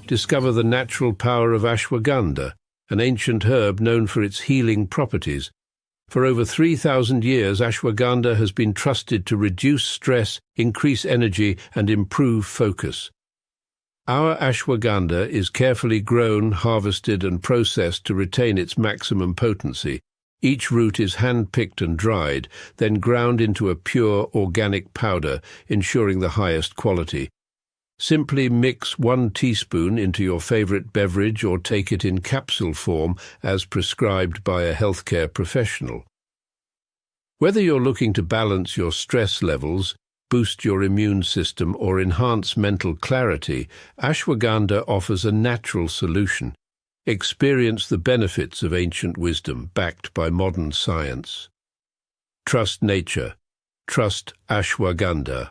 discover the natural power of ashwagandha, an ancient herb known for its healing properties. For over 3,000 years, ashwagandha has been trusted to reduce stress, increase energy, and improve focus. Our ashwagandha is carefully grown, harvested, and processed to retain its maximum potency. Each root is hand-picked and dried, then ground into a pure organic powder, ensuring the highest quality. Simply mix 1 teaspoon into your favorite beverage or take it in capsule form as prescribed by a healthcare professional. Whether you're looking to balance your stress levels, boost your immune system, or enhance mental clarity, ashwagandha offers a natural solution. Experience the benefits of ancient wisdom backed by modern science. Trust nature. Trust ashwagandha.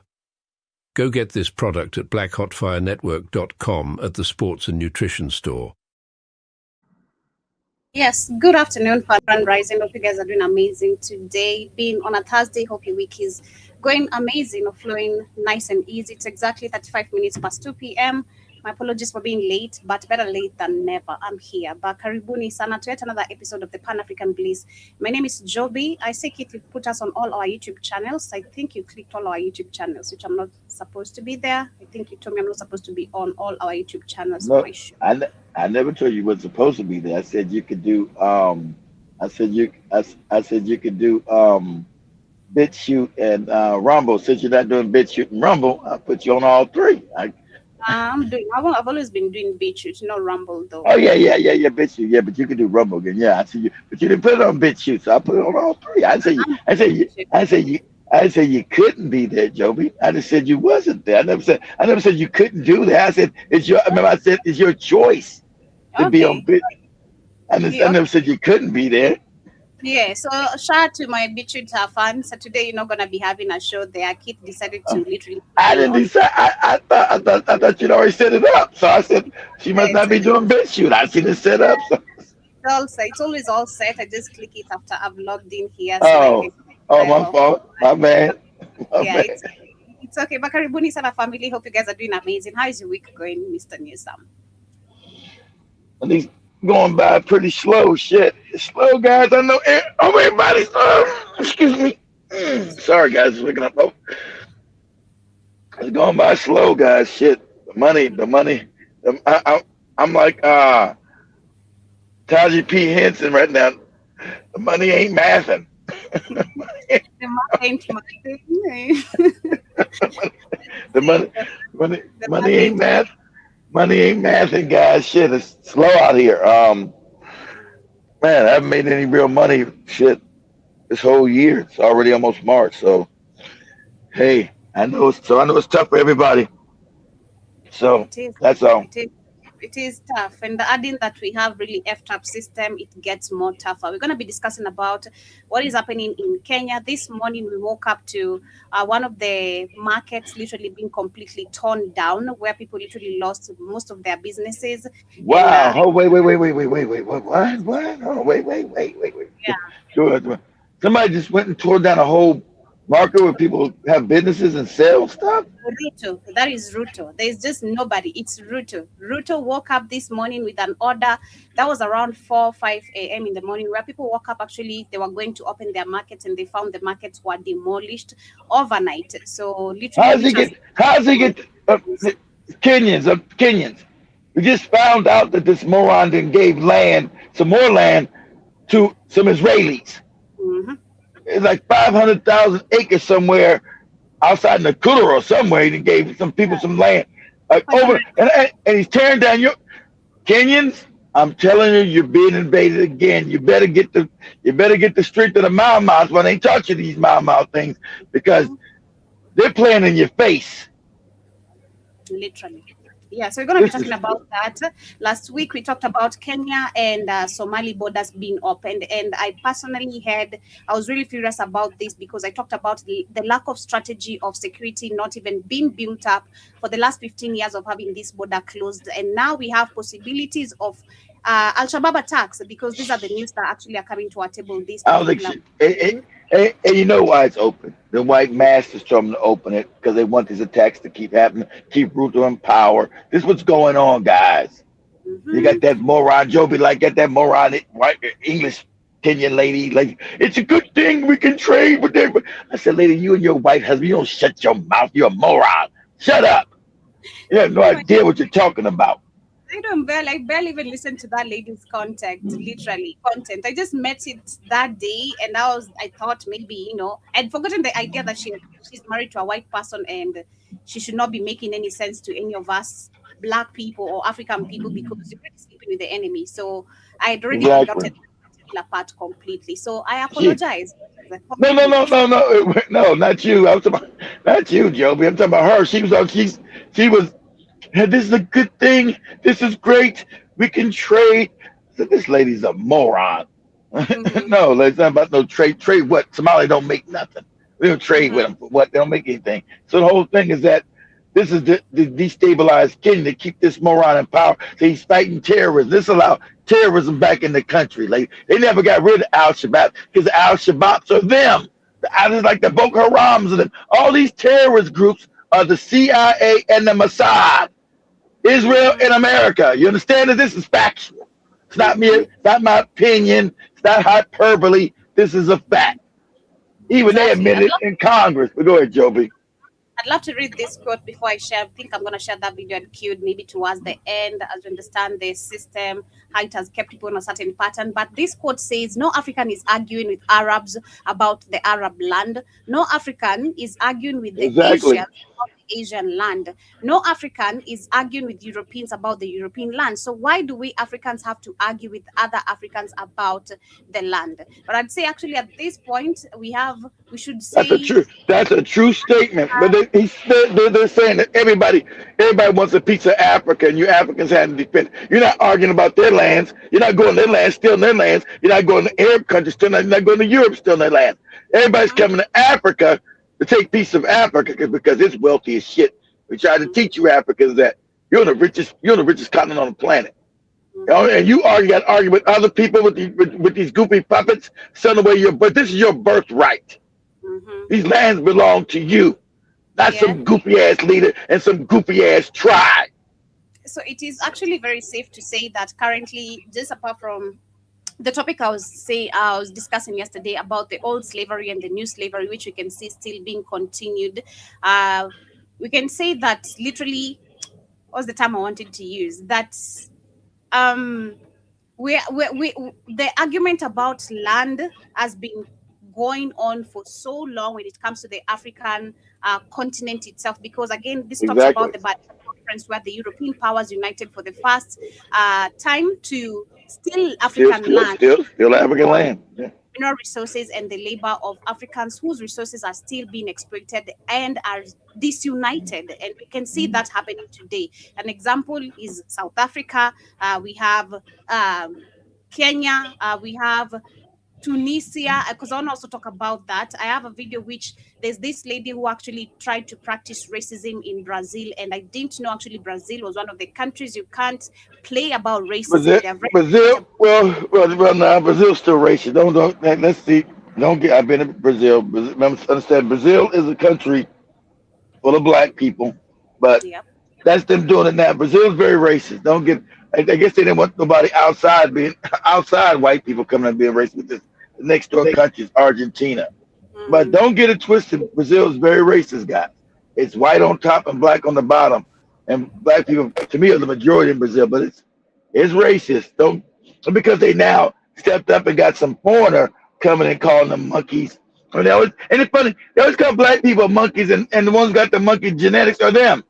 Go get this product at blackhotfirenetwork.com at the Sports and Nutrition Store. Yes, good afternoon, Fun Rising. Hope you guys are doing amazing today. Being on a Thursday, hope your week is going amazing or flowing nice and easy. It's exactly 35 minutes past 2 p.m. My apologies for being late, but better late than never. I'm here. But karibuni sana to yet another episode of the Pan-African Bliss. My name is Joby. I see Keith, you've put us on all our YouTube channels. I think you clicked all our YouTube channels, which I'm not supposed to be there. I think you told me I'm not supposed to be on all our YouTube channels. No, I never told you what's supposed to be there. I said you could do I said you could do BitChute and Rumble. Since you're not doing BitChute and Rumble, I'll put you on all three. I've always been doing BitChute, not Rumble though. Oh yeah, BitChute, yeah, but you can do Rumble again. Yeah, I see you, but you didn't put it on BitChute, so I put it on all three. I said you couldn't be there, Joby. I just said you wasn't there. I never said you couldn't do that. I said it's your. Remember, I said it's your choice to be on Bit. I never said you couldn't be there. Yeah, so shout out to my BitChute fans. So today you're not gonna be having a show there. Keith decided to literally. I didn't decide. I thought you'd already set it up. So I said she must not be doing BitChute. I seen it set up. So. It's always all set. I just click it after I've logged in here. So my fault. My bad. It's okay. But karibuni sana family. Hope you guys are doing amazing. How is your week going, Mr. Newsome? At least going by pretty slow. Shit, it's slow, guys. I know. Oh, everybody's. Excuse me. Sorry, guys. Looking up. Oh, it's going by slow, guys. Shit. The money. I'm like Taji P. Henson right now. The money ain't mathing. The money ain't mathing. The money ain't math. Money ain't mathing, guys. Shit, it's slow out here. Man, I haven't made any real money. Shit, this whole year. It's already almost March. So, hey, I know it's tough for everybody. So that's all. It is tough, and adding that we have really effed up system, it gets more tougher. We're going to be discussing about what is happening in Kenya. This morning we woke up to one of the markets literally being completely torn down, where people literally lost most of their businesses. Wow! And, wait! What? Oh, wait! Yeah. Sure. Somebody just went and tore down a whole market where people have businesses and sell stuff. Ruto, that is Ruto. There's just nobody. It's Ruto. Ruto woke up this morning with an order that was around 5 a.m. in the morning, where people woke up. Actually, they were going to open their markets, and they found the markets were demolished overnight. So literally, how's he get Kenyans? We just found out that this moron then gave some more land to some Israelis. Mm-hmm. It's like 500,000 acres somewhere outside Nakuru or somewhere. He gave some people some land, over, and he's tearing down your Kenyans. I'm telling you, you're being invaded again. You better get the strength of the Mau Mau's when they talk to these Mau Mau things, because they're playing in your face. Literally. Yeah, so we're going to be talking about that. Last week, we talked about Kenya and Somali borders being opened. And I personally I was really furious about this, because I talked about the lack of strategy of security not even being built up for the last 15 years of having this border closed. And now we have possibilities of Al-Shabaab attacks, because these are the news that actually are coming to our table this and you know why it's open. The white masters told them to open it because they want these attacks to keep happening, keep Ruto in power. This is what's going on, guys. You got that moron Joby, like got that moron white English Kenyan lady, like it's a good thing we can trade with them. I said, lady, you and your white husband, you don't shut your mouth. You're a moron. Shut up. You have no idea what you're talking about. I don't barely even listen to that lady's content. I just met it that day, and I thought maybe, I'd forgotten the idea that she's married to a white person, and she should not be making any sense to any of us black people or African people because you're already sleeping with the enemy. So I had already forgotten that particular part completely. So I apologize. No, not you. I'm talking about not you, Joby. I'm talking about her. She was. This is a good thing. This is great. We can trade. So this lady's a moron. No, it's not about no trade. Trade what? Somali don't make nothing. We don't trade with them for what? They don't make anything. So the whole thing is that this is the destabilized Kenya to keep this moron in power. So he's fighting terrorism. This allowed terrorism back in the country. Like they never got rid of Al Shabaab because Al Shabaabs are them. Just like the Boko Harams and them. All these terrorist groups are the CIA and the Mossad. Israel and America. You understand that this is factual. It's not me. It's not my opinion. It's not hyperbole. This is a fact. Even they admitted it in Congress. But go ahead, Joby. I'd love to read this quote before I share. I think I'm going to share that video and queued maybe towards the end as we understand the system, how it has kept people in a certain pattern. But this quote says, no African is arguing with Arabs about the Arab land. No African is arguing with the Asians about the Asian land. No African is arguing with Europeans about the European land. So why do we Africans have to argue with other Africans about the land? But I'd say actually at this point, we should say... That's a true statement. But they're saying that everybody wants a piece of Africa, and you Africans have to defend. You're not arguing about their lands. You're not going to their lands, stealing their lands. You're not going to Arab countries, you're not going to Europe, stealing their land. Everybody's coming to Africa to take a piece of Africa because it's wealthy as shit. We try to teach you Africans that you're the richest continent on the planet. And you got to argue with other people with these goofy puppets, send away but this is your birthright. These lands belong to you, not some goofy ass leader and some goofy ass tribe. So it is actually very safe to say that currently, just apart from the topic I was discussing yesterday about the old slavery and the new slavery, which we can see still being continued, we can say that literally, what's the term I wanted to use? That the argument about land has been going on for so long when it comes to the African continent itself, because again, this talks about the conference where the European powers united for the first time to steal African land. Still African land. Yeah. Mineral resources and the labor of Africans whose resources are still being exploited and are disunited. And we can see that happening today. An example is South Africa. We have Kenya. We have Tunisia, because I want to also talk about that. I have a video which there's this lady who actually tried to practice racism in Brazil, and I didn't know actually Brazil was one of the countries you can't play about racism. Brazil, well, now Brazil's still racist. Let's see. I've been to Brazil. Understand, Brazil is a country full of black people, but that's them doing it now. Brazil's very racist. I guess they didn't want nobody outside white people coming and being racist with this. The next door country is Argentina. But don't get it twisted. Brazil is very racist, guys. It's white on top and black on the bottom. And black people, to me, are the majority in Brazil, but it's racist. Because they now stepped up and got some foreigner coming and calling them monkeys. And it's funny, they always call black people monkeys, and the ones who got the monkey genetics are them.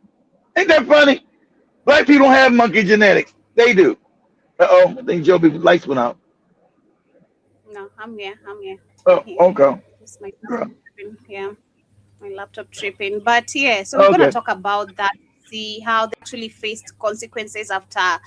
Ain't that funny? Black people don't have monkey genetics. They do. I think Joby lights went out. No, I'm here. Oh, okay. My laptop tripping. But so we're going to talk about that, see how they actually faced consequences after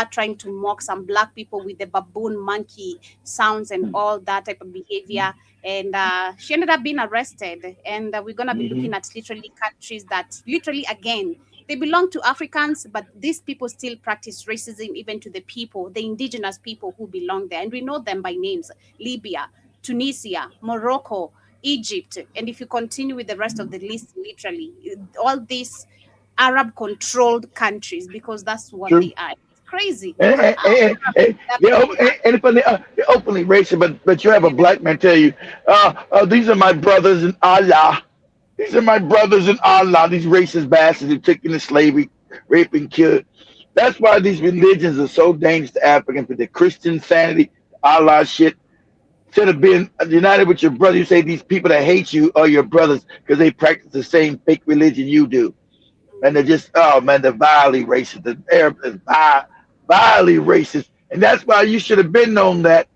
trying to mock some black people with the baboon monkey sounds and all that type of behavior. And she ended up being arrested. And we're going to be looking at literally countries that literally, again, they belong to Africans, but these people still practice racism even to the people, the indigenous people who belong there. And we know them by names: Libya, Tunisia, Morocco, Egypt, and if you continue with the rest of the list, literally all these Arab-controlled countries, because that's what True. they are. It's crazy. They're openly racist, but you have a black man tell you, these are my brothers in Allah. These are my brothers in Allah. These racist bastards who took into slavery, rape, and killed. That's why these religions are so dangerous to Africans. But the Christian sanity, Allah shit. Instead of being united with your brother, you say these people that hate you are your brothers because they practice the same fake religion you do. And they're just, oh man, they're vilely racist. The Arab is vilely racist. And that's why you should have been known that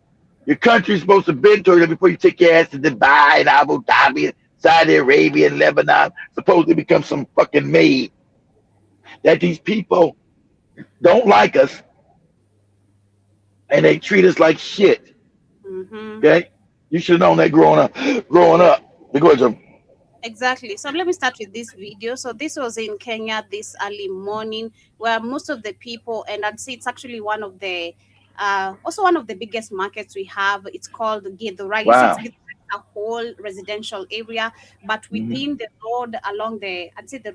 your country's supposed to bend toward it before you take your ass to Dubai and Abu Dhabi, Saudi Arabia, and Lebanon, supposedly become some fucking maid. That these people don't like us and they treat us like shit. Okay? You should have known that growing up. Because Exactly. So let me start with this video. So this was in Kenya this early morning, where most of the people, and I'd say it's actually one of the also one of the biggest markets we have. It's called Githurai. wow. It's a whole residential area, but within the road along the, I'd say the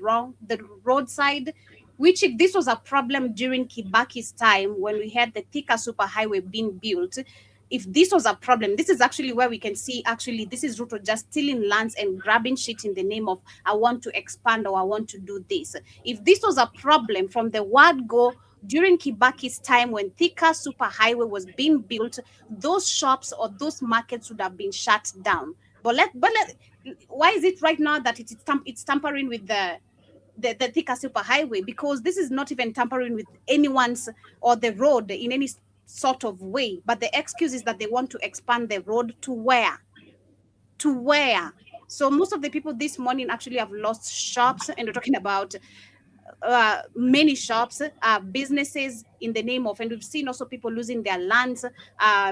roadside, which if this was a problem during Kibaki's time when we had the Thika superhighway being built. If this was a problem, this is actually where we can see actually this is Ruto just stealing lands and grabbing shit in the name of I want to expand or I want to do this. If this was a problem from the word go during Kibaki's time when Thika superhighway was being built, those shops or those markets would have been shut down. But why is it right now that it's tampering with the Thika superhighway? Because this is not even tampering with anyone's or the road in any sort of way, but the excuse is that they want to expand the road to where? So most of the people this morning actually have lost shops, and we're talking about many shops, businesses in the name of, and we've seen also people losing their lands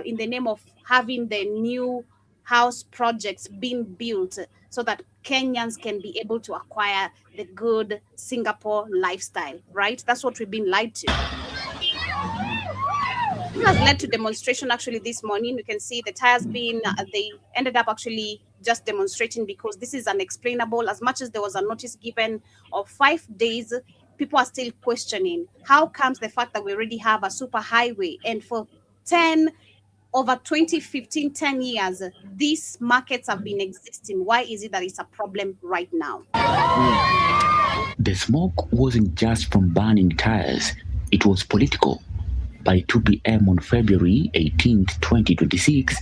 in the name of having the new house projects being built so that Kenyans can be able to acquire the good Singapore lifestyle, right? That's what we've been lied to. It has led to demonstration actually this morning. You can see the tires being, they ended up actually just demonstrating because this is unexplainable. As much as there was a notice given of 5 days, people are still questioning how comes the fact that we already have a super highway and for 10 years, these markets have been existing. Why is it that it's a problem right now? The smoke wasn't just from burning tires, it was political. By 2 p.m. on February 18, 2026,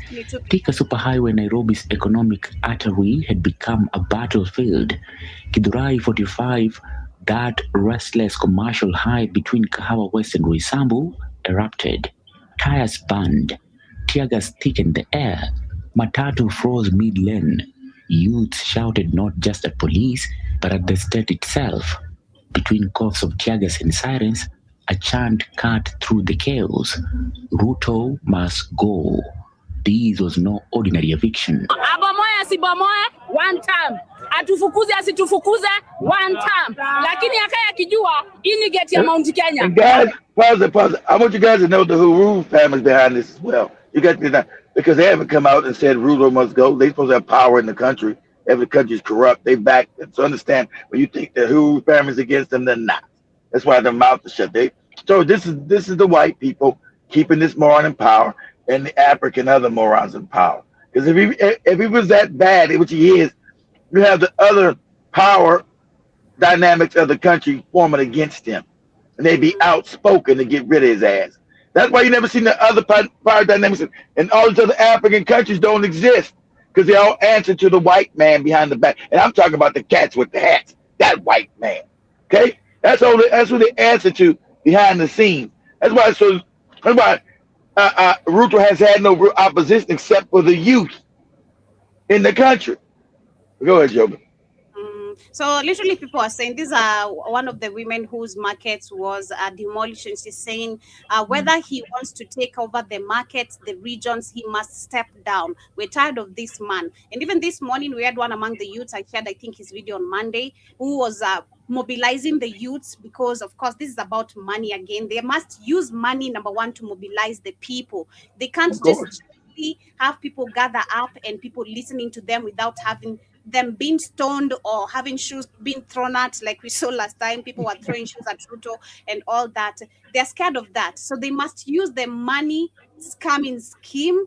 Thika Superhighway, Nairobi's economic artery, had become a battlefield. Githurai 45, that restless commercial hive between Kahawa West and Roysambu, erupted. Tires burned. Tear gas thickened the air. Matatu froze mid-lane. Youths shouted not just at police, but at the state itself. Between coughs of tear gas and sirens, a chant cut through the chaos. Ruto must go. This was no ordinary eviction. Abomoe asibomoe, one time. Atufukuze asitufukuze, one time. Lakini akaya kijua, ini get ya Mount Kenya. And guys, pause. I want you guys to know the Huru family's behind this as well. You got to, because they haven't come out and said Ruto must go. They're supposed to have power in the country. If the country's corrupt, they back it. So understand, when you think the Huru family's against them, they're not. That's why their mouth is shut. So this is the white people keeping this moron in power and the African other morons in power. Because if he was that bad, which he is, you have the other power dynamics of the country forming against him. And they'd be outspoken to get rid of his ass. That's why you never seen the other power dynamics and all these other African countries don't exist. Because they all answer to the white man behind the back. And I'm talking about the cats with the hats. That white man. Okay? That's who they answer to behind the scenes. That's why Ruto has had no real opposition except for the youth in the country. Go ahead, Joe. So literally people are saying, these are one of the women whose markets was demolished. And she's saying whether he wants to take over the markets, the regions, he must step down. We're tired of this man. And even this morning, we had one among the youths. I shared, I think, his video on Monday, who was mobilizing the youths because, of course, this is about money again. They must use money, number one, to mobilize the people. They can't just actually have people gather up and people listening to them without having them being stoned or having shoes being thrown at, like we saw last time. People were throwing shoes at Ruto and all that. They're scared of that. So they must use the money scamming scheme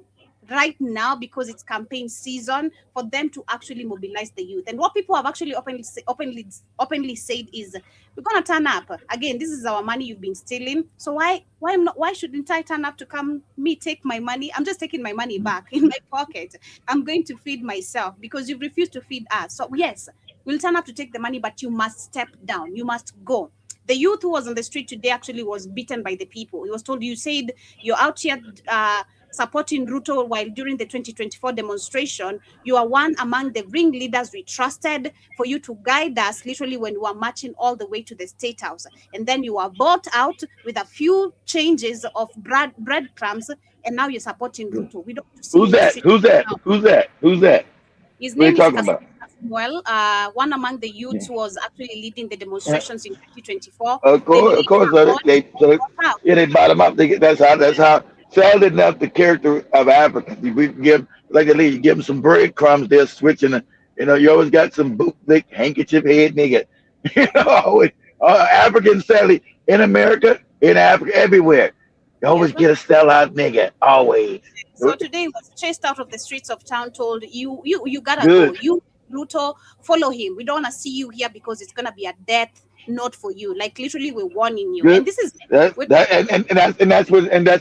right now, because it's campaign season, for them to actually mobilize the youth. And what people have actually openly said is, we're gonna turn up again. This is our money you've been stealing. So why shouldn't I turn up to come take my money? I'm just taking my money back in my pocket. I'm going to feed myself because you've refused to feed us. So yes, we'll turn up to take the money, but you must step down. You must go. The youth who was on the street today actually was beaten by the people. He was told, you said you're out here supporting Ruto, while during the 2024 demonstration, you are one among the ringleaders we trusted for you to guide us, literally when we were marching all the way to the State House. And then you were bought out with a few changes of breadcrumbs, and now you're supporting Ruto. We don't see Who's that? Who's that? Who's that? Who's that? His What are name you talking about? Well, one among the youths who was actually leading the demonstrations in 2024. Of course, they bought him up. That's how. Seldom enough the character of Africans. We give, like you give them some breadcrumbs, they're switching. You always got some bootlick, handkerchief head nigga. Africans, sadly, in America, in Africa, everywhere, you always get a sellout nigga, always. So today he was chased out of the streets of town, told you gotta go. You, Ruto, follow him. We don't want to see you here because it's gonna be a death note for you. Like literally, we're warning you. Good. And this is that's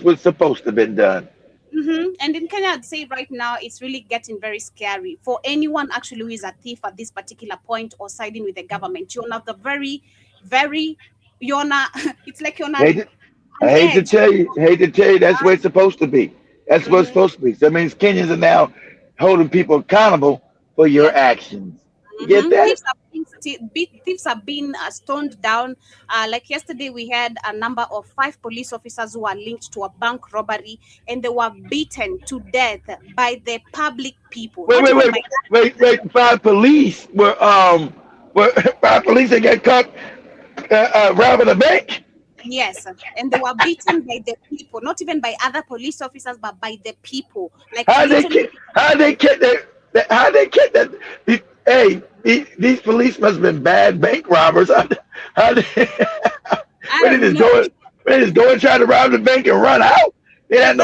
what's supposed to have been done. And in Kenya, I'd say right now it's really getting very scary for anyone actually who is a thief at this particular point or siding with the government. You're not the very, very it's like you're not. I hate to tell you, that's where it's supposed to be. That's what it's supposed to be. So that means Kenyans are now holding people accountable for your actions. You get that? Thieves are being stoned down. Like yesterday, we had a number of 5 police officers who are linked to a bank robbery, and they were beaten to death by the public people. Wait! 5 police were 5 police that got caught robbing a bank. Yes, and they were beaten by the people, not even by other police officers, but by the people. Like how they get that? Hey, these police must have been bad bank robbers. They just go and try to rob the bank and run out. That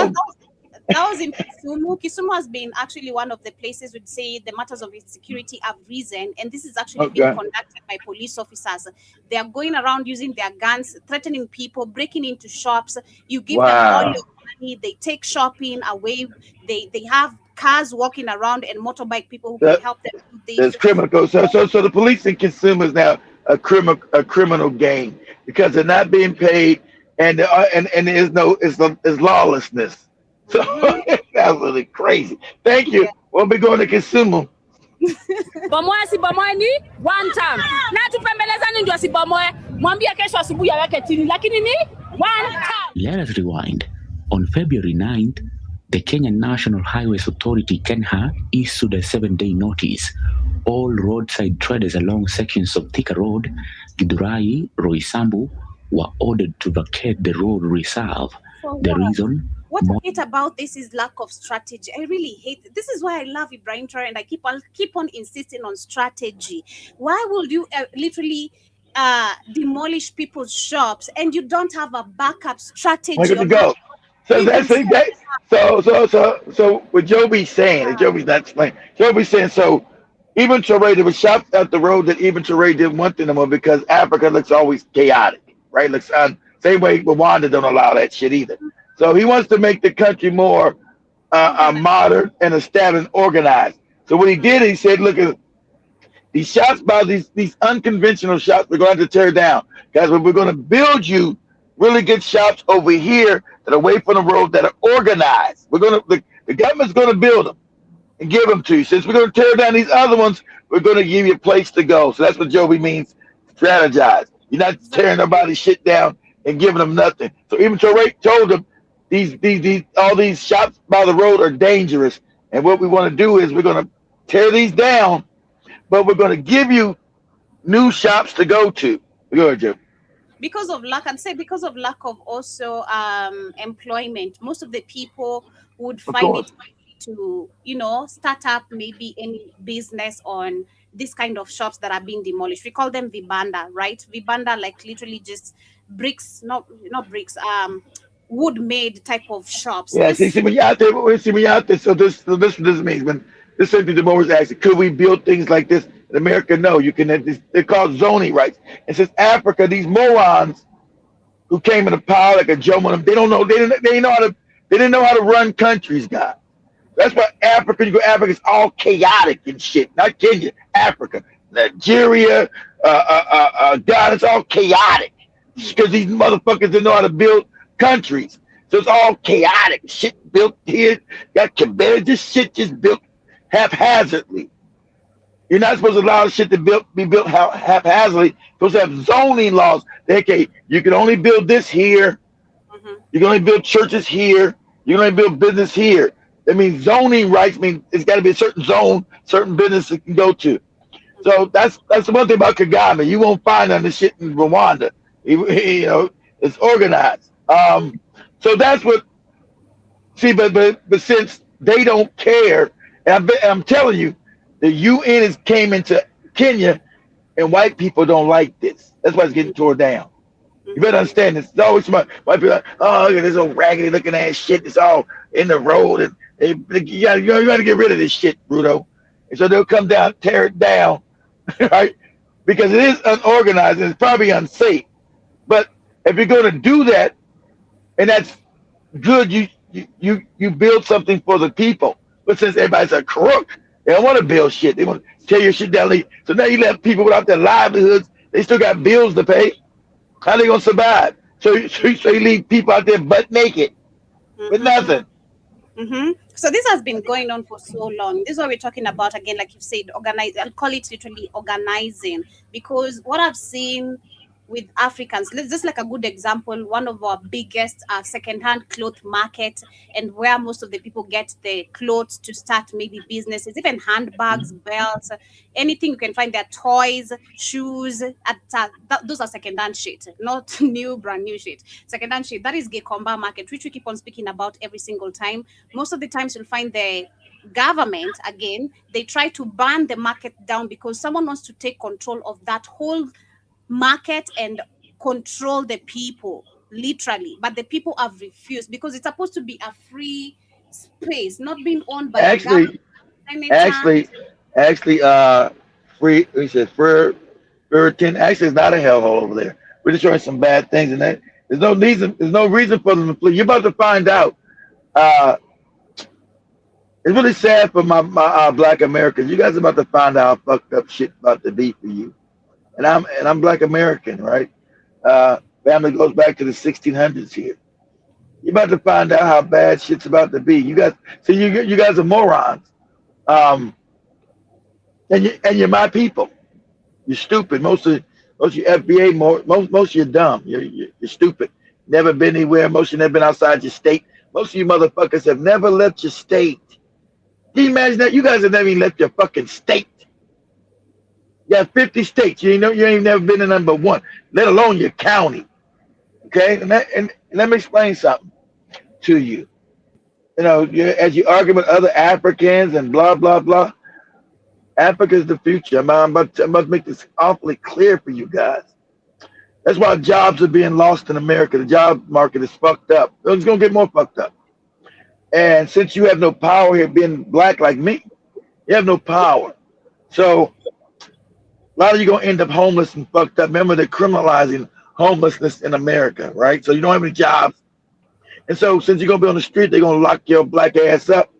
was in Kisumu. Kisumu has been actually one of the places would say the matters of insecurity have risen, and this is actually being conducted by police officers. They are going around using their guns, threatening people, breaking into shops. You give them all your money, they take shopping away. They have cars walking around and motorbike people who can help them do things. That's criminal. So the police in Kisumu is now a criminal gang because they're not being paid, and there's lawlessness. So that's really crazy. Thank you. We'll be going to Kisumu. Bomoe si bomoe ni one time. Na tupembeleza ni ndio si bomoe. Mwambie kesho asubuhi aweke chini lakini ni one time. Let us rewind. On February 9th, the Kenyan National Highways Authority, KENHA, issued a 7-day notice. All roadside traders along sections of Thika Road, Githurai, Roysambu were ordered to vacate the road reserve. The reason? What I hate about this is lack of strategy. I really hate it. This is why I love Ibrahim Traore, and I keep on insisting on strategy. Why would you literally demolish people's shops and you don't have a backup strategy? Where to go? So that's that. So what Joby's saying, and Joby's not explaining. Joby's saying so. Even Traore, there was shops out the road that even Traore didn't want them anymore because Africa looks always chaotic, right? Looks same way Rwanda don't allow that shit either. So he wants to make the country more modern and established, organized. So what he did, he said, look at these shops, by these unconventional shops, we're going to tear down. Guys, we're going to build you really good shops over here that are away from the road that are organized. The government's going to build them and give them to you. Since we're going to tear down these other ones, we're going to give you a place to go. So that's what Joby means, strategize. You're not tearing nobody's shit down and giving them nothing. So even Traore told them, all these shops by the road are dangerous, and what we want to do is we're going to tear these down, but we're going to give you new shops to go to. Go ahead, Jim. Because of lack of also employment, most of the people would find it to, start up maybe any business on this kind of shops that are being demolished. We call them vibanda, right? Vibanda, like literally just bricks, not bricks, wood made type of shops. Yeah, see, This see when you're out there, when you're out there. So this means when this same thing the more was asking, could we build things like this in America? No, you can. They're called zoning rights. And since Africa, these morons who came into power like a Joe Monum, they don't know. They didn't know how to run countries, guys. That's why Africa, you go Africa, it's all chaotic and shit. Not Kenya, Africa, Nigeria, God, it's all chaotic because these motherfuckers didn't know how to build countries. So it's all chaotic. Shit built here, got Quebec, this shit just built haphazardly. You're not supposed to allow shit to be built haphazardly. You're supposed to have zoning laws. Okay, you can only build this here. You can only build churches here. You can only build business here. That means zoning rights mean it's got to be a certain zone, certain business it can go to. So that's the one thing about Kagame. You won't find none of this shit in Rwanda. It's organized. So that's what. See, but since they don't care, and I'm telling you, the UN came into Kenya, and white people don't like this. That's why it's getting torn down. You better understand this. It's always white people like, oh, look at this old raggedy looking ass shit. It's all in the road, and you got to get rid of this shit, Bruto. And so they'll come down, tear it down, right? Because it is unorganized and it's probably unsafe. But if you're going to do that, and that's good, you build something for the people. But since everybody's a crook, they don't want to build shit. They want to tear your shit down. So now you let people without their livelihoods. They still got bills to pay. How they gonna survive? So you leave people out there butt naked with nothing. So this has been going on for so long. This is what we're talking about again, like you said, organize. I'll call it literally organizing, because what I've seen with Africans, just like a good example, one of our biggest second-hand cloth market, and where most of the people get the clothes to start maybe businesses, even handbags, belts, anything you can find there, toys, shoes, those are second-hand shit, not brand new shit. Second-hand shit, that is Gekomba market, which we keep on speaking about every single time. Most of the times you'll find the government, again, they try to burn the market down because someone wants to take control of that whole market and control the people, literally. But the people have refused because it's supposed to be a free space, not being owned by the government. Free. We said Actually, it's not a hellhole over there. We're just showing some bad things, and that there's no reason for them to flee. You're about to find out. It's really sad for my Black Americans. You guys are about to find out how fucked up shit about to be for you. And I'm Black American, right? Family goes back to the 1600s here. You're about to find out how bad shit's about to be. You guys, so you guys are morons, and you're my people. You're stupid. Most of you FBA, most of you dumb. You're stupid. Never been anywhere. Most of you never been outside your state. Most of you motherfuckers have never left your state. Can you imagine that? You guys have never even left your fucking state. You have 50 states. You ain't never been in number one, let alone your county. Okay, and let me explain something to you. As you argue with other Africans and blah blah blah, Africa is the future. I'm about to make this awfully clear for you guys. That's why jobs are being lost in America. The job market is fucked up. It's gonna get more fucked up. And since you have no power here, being Black like me, you have no power. So a lot of you gonna end up homeless and fucked up. Remember, they're criminalizing homelessness in America, right? So you don't have any jobs, and so since you're gonna be on the street, they're gonna lock your Black ass up.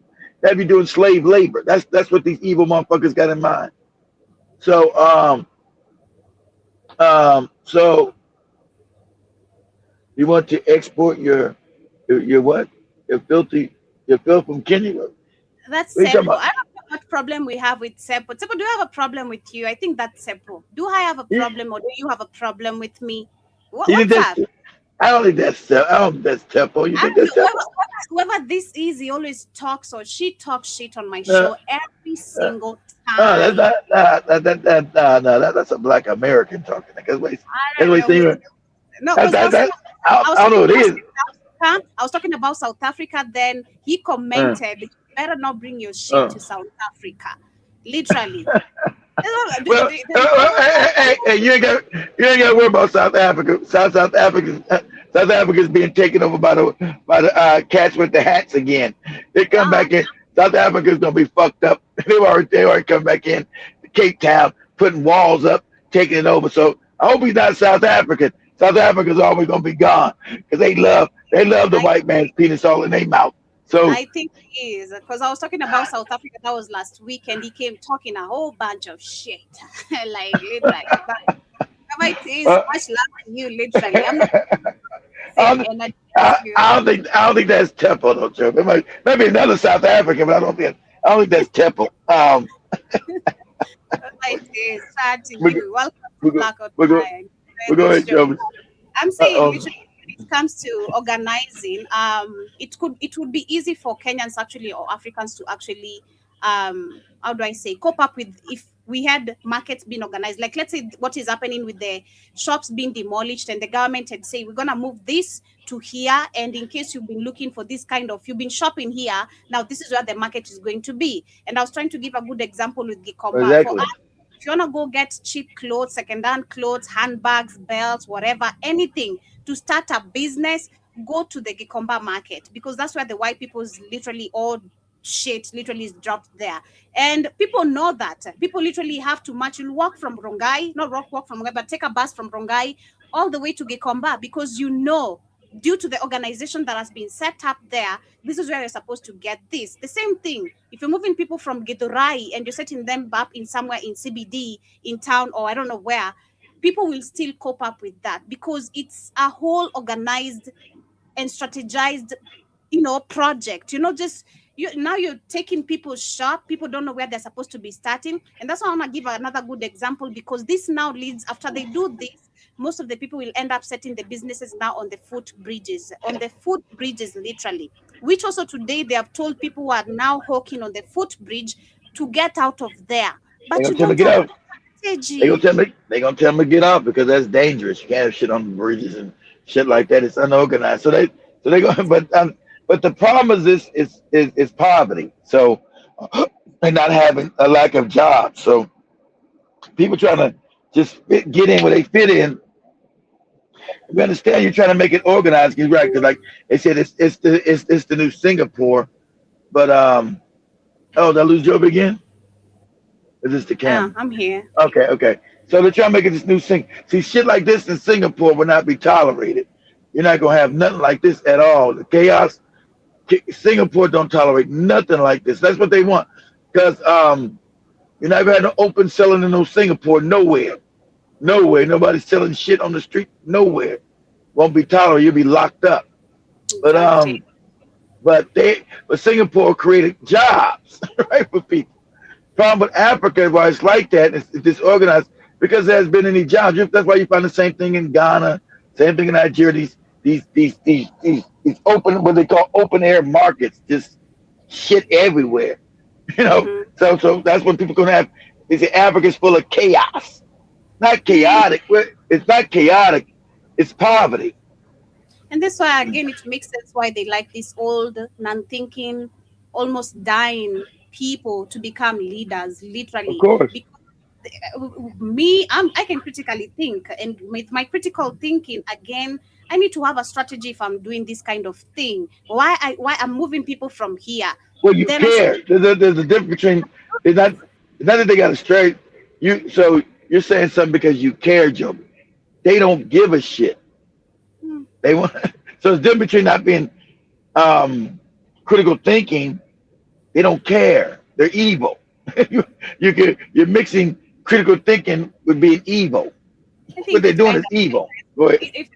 Have you doing slave labor? That's what these evil motherfuckers got in mind. So so you want to export your what? Your filth from Kenya? That's simple. I don't know what problem we have with Seppo. Seppo, do you have a problem with you? I think that's Seppo. Do I have a problem, or do you have a problem with me? What's up? I don't think that's Seppo. You think that's Seppo? Whoever this is, he always talks or she talks shit on my show every single time. That's a Black American talking. I don't know what it is. I was talking about South Africa. Then he commented. better not bring your shit to South Africa. Literally. Well, hey, you ain't got to worry about South Africa. South Africa's being taken over by the cats with the hats again. They come back in. South Africa's gonna be fucked up. They already come back in Cape Town, putting walls up, taking it over. So I hope he's not South African. South Africa's always gonna be gone because they love the white man's penis all in their mouth. So I think he is, because I was talking about South Africa. That was last week, and he came talking a whole bunch of shit, like literally. But my is much love to you, literally. I'm not. I don't think that's Temple, though, Joe. Maybe another South African, but I don't think that's Temple. It is sad to you. Welcome to Blackout. We're going ahead, Joe. I'm saying literally, when it comes to organizing, it would be easy for Kenyans actually, or Africans to actually how do I say, cope up with if we had markets being organized. Like, let's say what is happening with the shops being demolished, and the government had say we're gonna move this to here, and in case you've been looking for this kind of, you've been shopping here, now this is where the market is going to be. And I was trying to give a good example with Gikomba. Exactly. For us, if you want to go get cheap clothes, second-hand clothes, handbags, belts, whatever, anything to start a business, go to the Gikomba market, because that's where the white people's literally all shit literally is dropped there. And people know that. People literally have to march. You'll walk from Rongai, not walk from Rongai, but take a bus from Rongai all the way to Gikomba, because you know, due to the organization that has been set up there, this is where you're supposed to get this. The same thing, if you're moving people from Githurai and you're setting them up in somewhere in CBD, in town, or I don't know where, people will still cope up with that, because it's a whole organized and strategized, project. Just now you're taking people's shop. People don't know where they're supposed to be starting. And that's why I want to give another good example, because this now leads, after they do this, most of the people will end up setting the businesses now on the footbridges, literally, which also today they have told people who are now hawking on the footbridge to get out of there. But you don't have strategy. They're gonna tell me to get out, because that's dangerous. You can't have shit on the bridges and shit like that. It's unorganized. So they go, but the problem is poverty. So and not having a lack of jobs. So people trying to just get in where they fit in. We understand you're trying to make it organized. You're right, because like they said, it's the new Singapore. But did I lose Job again? Is this the camera? I'm here. Okay. So they're trying to make it this new thing. See, shit like this in Singapore will not be tolerated. You're not gonna have nothing like this at all. The chaos. Singapore don't tolerate nothing like this. That's what they want, because you're not gonna have no open selling in no Singapore. Nowhere. Nobody's selling shit on the street. Nowhere. Won't be tolerated. You'll be locked up. But Singapore created jobs, right, for people. Problem with Africa, why it's like that, it's disorganized, because there has been any jobs. That's why you find the same thing in Ghana, same thing in Nigeria. These open, what they call open air markets, just shit everywhere. So that's what people gonna have. They say Africa's full of chaos. Not chaotic. It's not chaotic. It's poverty. And that's why, again, it makes sense why they like these old, non-thinking, almost dying people to become leaders, literally. Of course. Because I can critically think, and with my critical thinking, again, I need to have a strategy if I'm doing this kind of thing. Why I'm moving people from here? Well, you care. There's a difference between, it's not that they got it straight. So you're saying something because you care, Joe. They don't give a shit. They want. So it's different between not being critical thinking. They don't care. They're evil. You're mixing critical thinking with being evil. What they're doing is evil. Go ahead.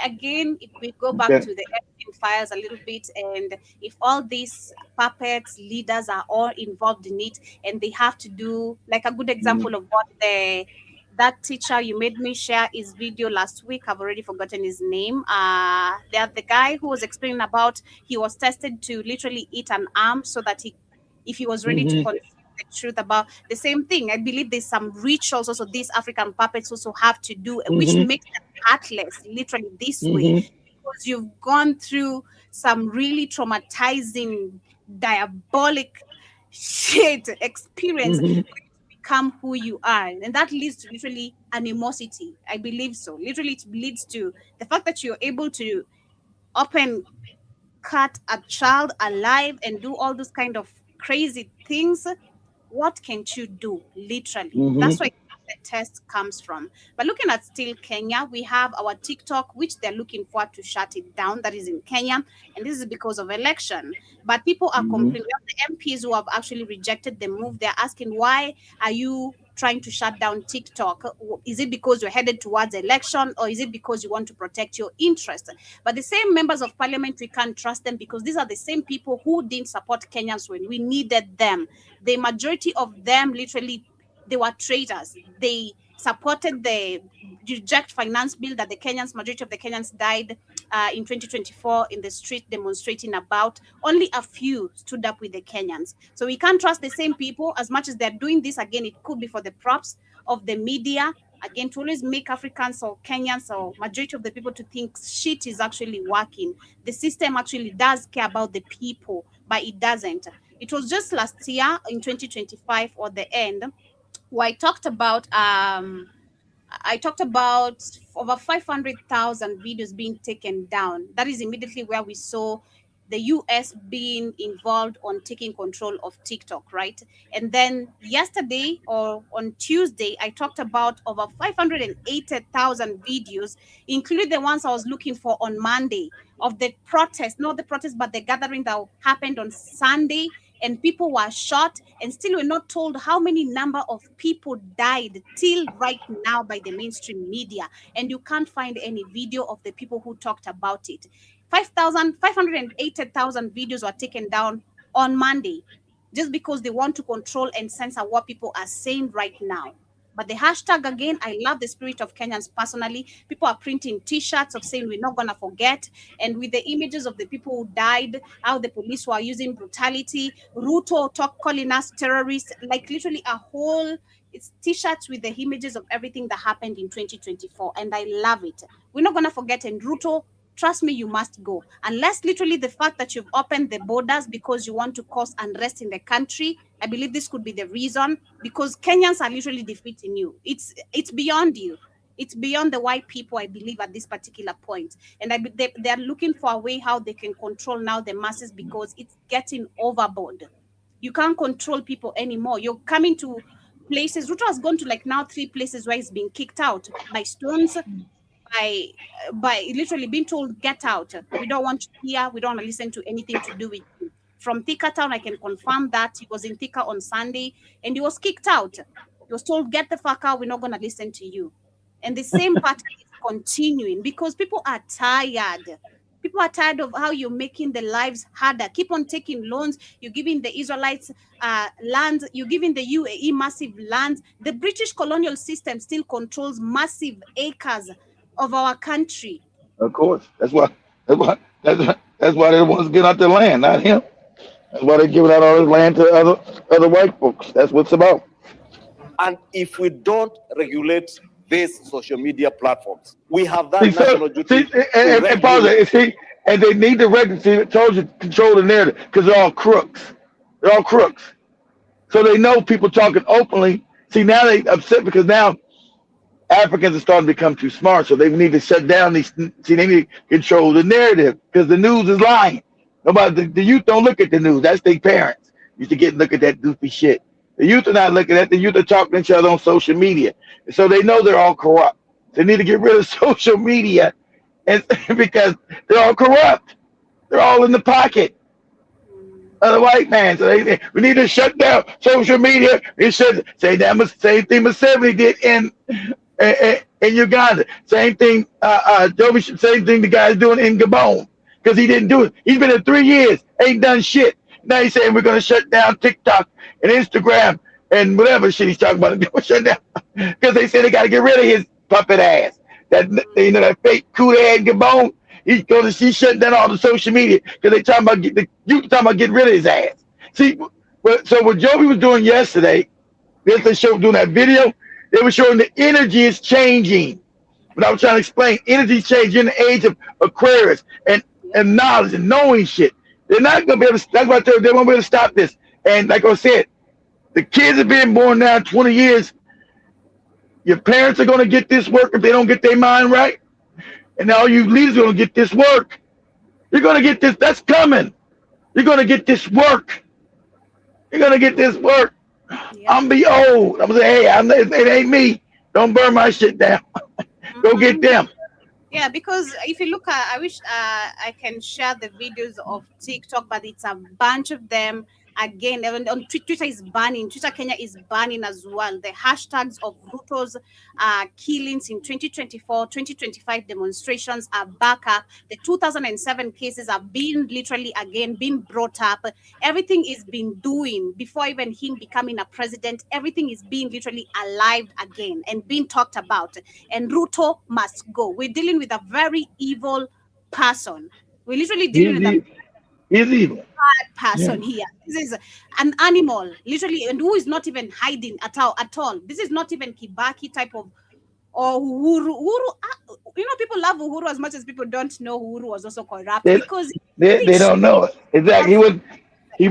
Again, if we go back to the Epstein files a little bit, and if all these puppets, leaders are all involved in it, and they have to do, like, a good example of what that teacher you made me share his video last week, I've already forgotten his name. The guy who was explaining about, he was tested to literally eat an arm so that if he was ready to confess the truth about the same thing. I believe there's some rituals also these African puppets also have to do, which makes them heartless, literally this way, because you've gone through some really traumatizing diabolic shit experience become who you are, and that leads to literally animosity. I believe so. Literally, it leads to the fact that you're able to open cut a child alive and do all those kind of crazy things. What can you do? Literally, that's why the test comes from. But looking at still Kenya, we have our TikTok, which they're looking for to shut it down. That is in Kenya, and this is because of election. But people are complaining. We have the MPs who have actually rejected the move. They're asking, why are you trying to shut down TikTok? Is it because you're headed towards election, or is it because you want to protect your interests? But the same members of parliament, we can't trust them, because these are the same people who didn't support Kenyans when we needed them. The majority of them, literally, they were traitors. They supported the reject finance bill that the Kenyans, majority of the Kenyans died in 2024 in the street demonstrating about. Only a few stood up with the Kenyans. So we can't trust the same people as much as they're doing this. Again, it could be for the props of the media. Again, to always make Africans or Kenyans or majority of the people to think shit is actually working. The system actually does care about the people, but it doesn't. It was just last year in 2025 or the end where I talked about over 500,000 videos being taken down. That is immediately where we saw the US being involved on taking control of TikTok, right? And then yesterday or on Tuesday, I talked about over 580,000 videos, including the ones I was looking for on Monday of the protest, not the protest, but the gathering that happened on Sunday. And people were shot, and still we're not told how many number of people died till right now by the mainstream media. And you can't find any video of the people who talked about it. 580,000 videos were taken down on Monday just because they want to control and censor what people are saying right now. But the hashtag, again, I love the spirit of Kenyans personally. People are printing T-shirts of saying we're not going to forget. And with the images of the people who died, how the police were using brutality, Ruto calling us terrorists, like literally a whole, it's T-shirts with the images of everything that happened in 2024. And I love it. We're not going to forget. And Ruto, trust me, you must go. Unless literally the fact that you've opened the borders because you want to cause unrest in the country, I believe this could be the reason, because Kenyans are literally defeating you. It's beyond you. It's beyond the white people, I believe, at this particular point. And they're looking for a way how they can control now the masses, because it's getting overboard. You can't control people anymore. You're coming to places. Ruto has gone to like now 3 places where he's being kicked out by Stones, by literally being told, get out. We don't want you here. We don't want to listen to anything to do with you. From Thika town, I can confirm that he was in Thika on Sunday and he was kicked out. He was told, get the fuck out. We're not going to listen to you. And the same pattern is continuing because people are tired. People are tired of how you're making the lives harder. Keep on taking loans. You're giving the Israelites land. You're giving the UAE massive land. The British colonial system still controls massive acres of our country. Of course, that's why they want to get out their land, not him. That's why they're giving out all this land to other white folks. That's what it's about. And if we don't regulate these social media platforms, we have that national duty. And they need to regulate. Told you, control the narrative, because they're all crooks. They're all crooks. So they know people talking openly. See, now they upset because now Africans are starting to become too smart, so they need to shut down these. See, they need to control the narrative because the news is lying. Nobody, the youth don't look at the news. That's their parents used to look at that goofy shit. The youth are not looking at. The youth are talking to each other on social media, and so they know they're all corrupt. They need to get rid of social media, and because they're all corrupt, they're all in the pocket of the white man. So we need to shut down social media. It should say that same thing Museveni did in Uganda. Same thing. Same thing the guy's doing in Gabon because he didn't do it. He's been in 3 years, ain't done shit. Now he's saying we're gonna shut down TikTok and Instagram and whatever shit he's talking about. Shut down because they said they got to get rid of his puppet ass. That that fake cool ass Gabon. He's shutting down all the social media because they talking about getting rid of his ass. See, so what Joby was doing yesterday, they showed doing that video. They were showing the energy is changing. But I was trying to explain, energy is changing in the age of Aquarius and knowledge and knowing shit. They're not going to be able to. That's why I tell you, they won't be able to stop this. And like I said, the kids are being born now 20 years. Your parents are going to get this work if they don't get their mind right. And all you leaders are going to get this work. You're going to get this. That's coming. You're going to get this work. You're going to get this work. Yeah. I'm be old. I'm going to say, hey, it ain't me. Don't burn my shit down. Go get them. Yeah, because if you look at, I wish I can share the videos of TikTok, but it's a bunch of them. Again, on Twitter is banning. Twitter Kenya is banning as well. The hashtags of Ruto's killings in 2024, 2025 demonstrations are back up. The 2007 cases are being literally again being brought up. Everything is being doing before even him becoming a president. Everything is being literally alive again and being talked about. And Ruto must go. We're dealing with a very evil person. We're literally dealing with a He's evil. Bad person here. This is an animal, literally, and who is not even hiding at all. This is not even Kibaki type of or Uhuru. You know, people love Uhuru as much as people don't know Uhuru was also corrupt because they don't know it. Exactly. He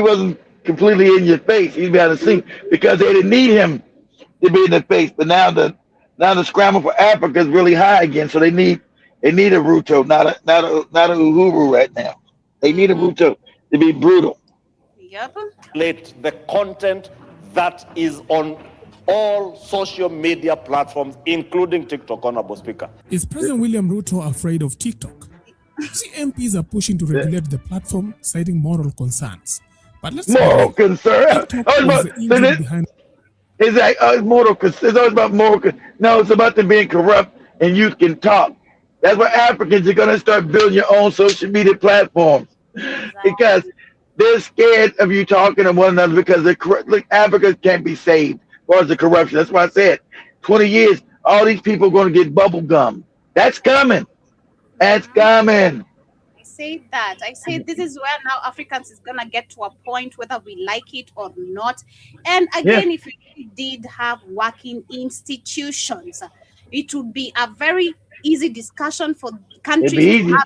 wasn't completely in your face. He's behind the scene because they didn't need him to be in the face. But now the scramble for Africa is really high again. So they need a Ruto, not a Uhuru right now. They need a Ruto to be brutal. Yep. The content that is on all social media platforms, including TikTok, Honorable Speaker. Is President William Ruto afraid of TikTok? See, MPs are pushing to regulate the platform, citing moral concerns. But let's moral concern. It's like moral concern. It's always about moral. No, it's about them being corrupt and youth can talk. That's why Africans are going to start building your own social media platforms because they're scared of you talking to one another because Africa can't be saved as far as the corruption. That's why I said 20 years, all these people are going to get bubble gum. That's coming. That's coming. I say that. I say this is where now Africans is going to get to a point whether we like it or not. And again, if we did have working institutions, it would be a very easy discussion for countries to have.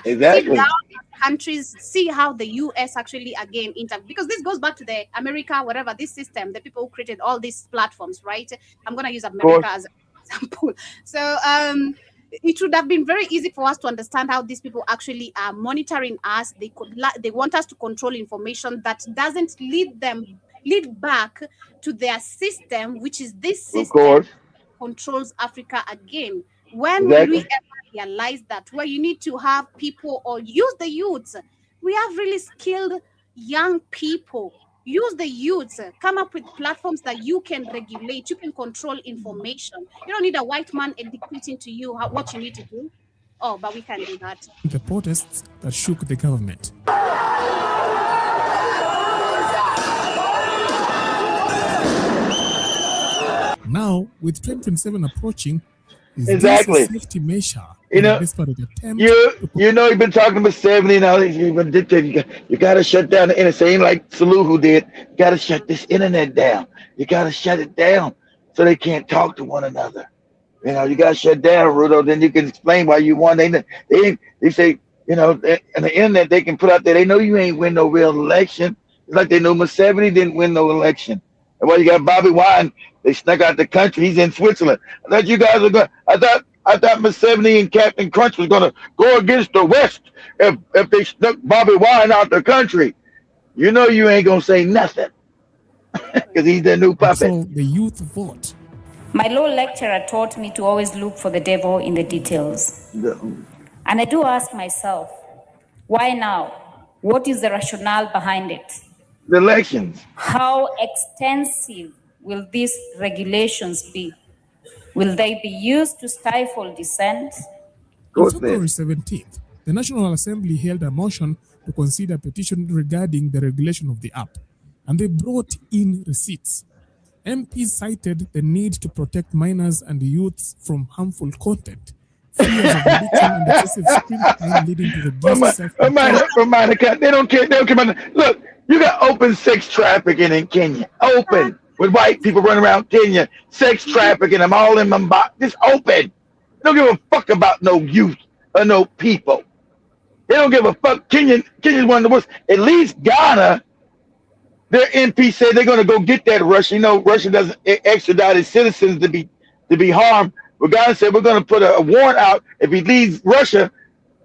Exactly. Countries see how the US actually again because this goes back to the America, whatever this system, the people who created all these platforms, right? I'm going to use America as an example. So it would have been very easy for us to understand how these people actually are monitoring us. They want us to control information that doesn't lead back to their system, which is this system controls Africa again. When will we ever realize that? Where you need to have people or use the youths. We have really skilled young people. Use the youths. Come up with platforms that you can regulate. You can control information. You don't need a white man dictating to you what you need to do. Oh, but we can do that. The protests that shook the government. Now, with 2027 approaching, exactly. Safety measure. You know, you've been talking about 70 now. You've been dictating. You got to shut down the internet. Same like Suluhu did. You got to shut this internet down. You got to shut it down so they can't talk to one another. You know, you got to shut down, Ruto. Then you can explain why you won. They say, you know, on the internet they can put out there. They know you ain't win no real election. It's like they know Museveni didn't win no election. And while you got Bobby Wine, they snuck out the country. He's in Switzerland. I thought you guys were going. I thought Museveni and Captain Crunch was going to go against the West if they snuck Bobby Wine out the country. You know you ain't gonna say nothing because he's the new puppet. So the youth vote. My law lecturer taught me to always look for the devil in the details. And I do ask myself, why now? What is the rationale behind it? The elections. How extensive will these regulations be? Will they be used to stifle dissent? On February 17th, the National Assembly held a motion to consider a petition regarding the regulation of the app, and they brought in receipts. MPs cited the need to protect minors and youths from harmful content, fears of addiction and excessive screen time leading to reduced self-control. They don't care. They don't care about that. Look, you got open sex trafficking in Kenya. Open. With white people running around Kenya, sex trafficking them all in Mumbai. Just open. Don't give a fuck about no youth or no people. They don't give a fuck. Kenya's one of the worst. At least Ghana, their MP said they're going to go get that Russia. You know, Russia doesn't extradite its citizens to be harmed. But Ghana said we're going to put a warrant out if he leaves Russia.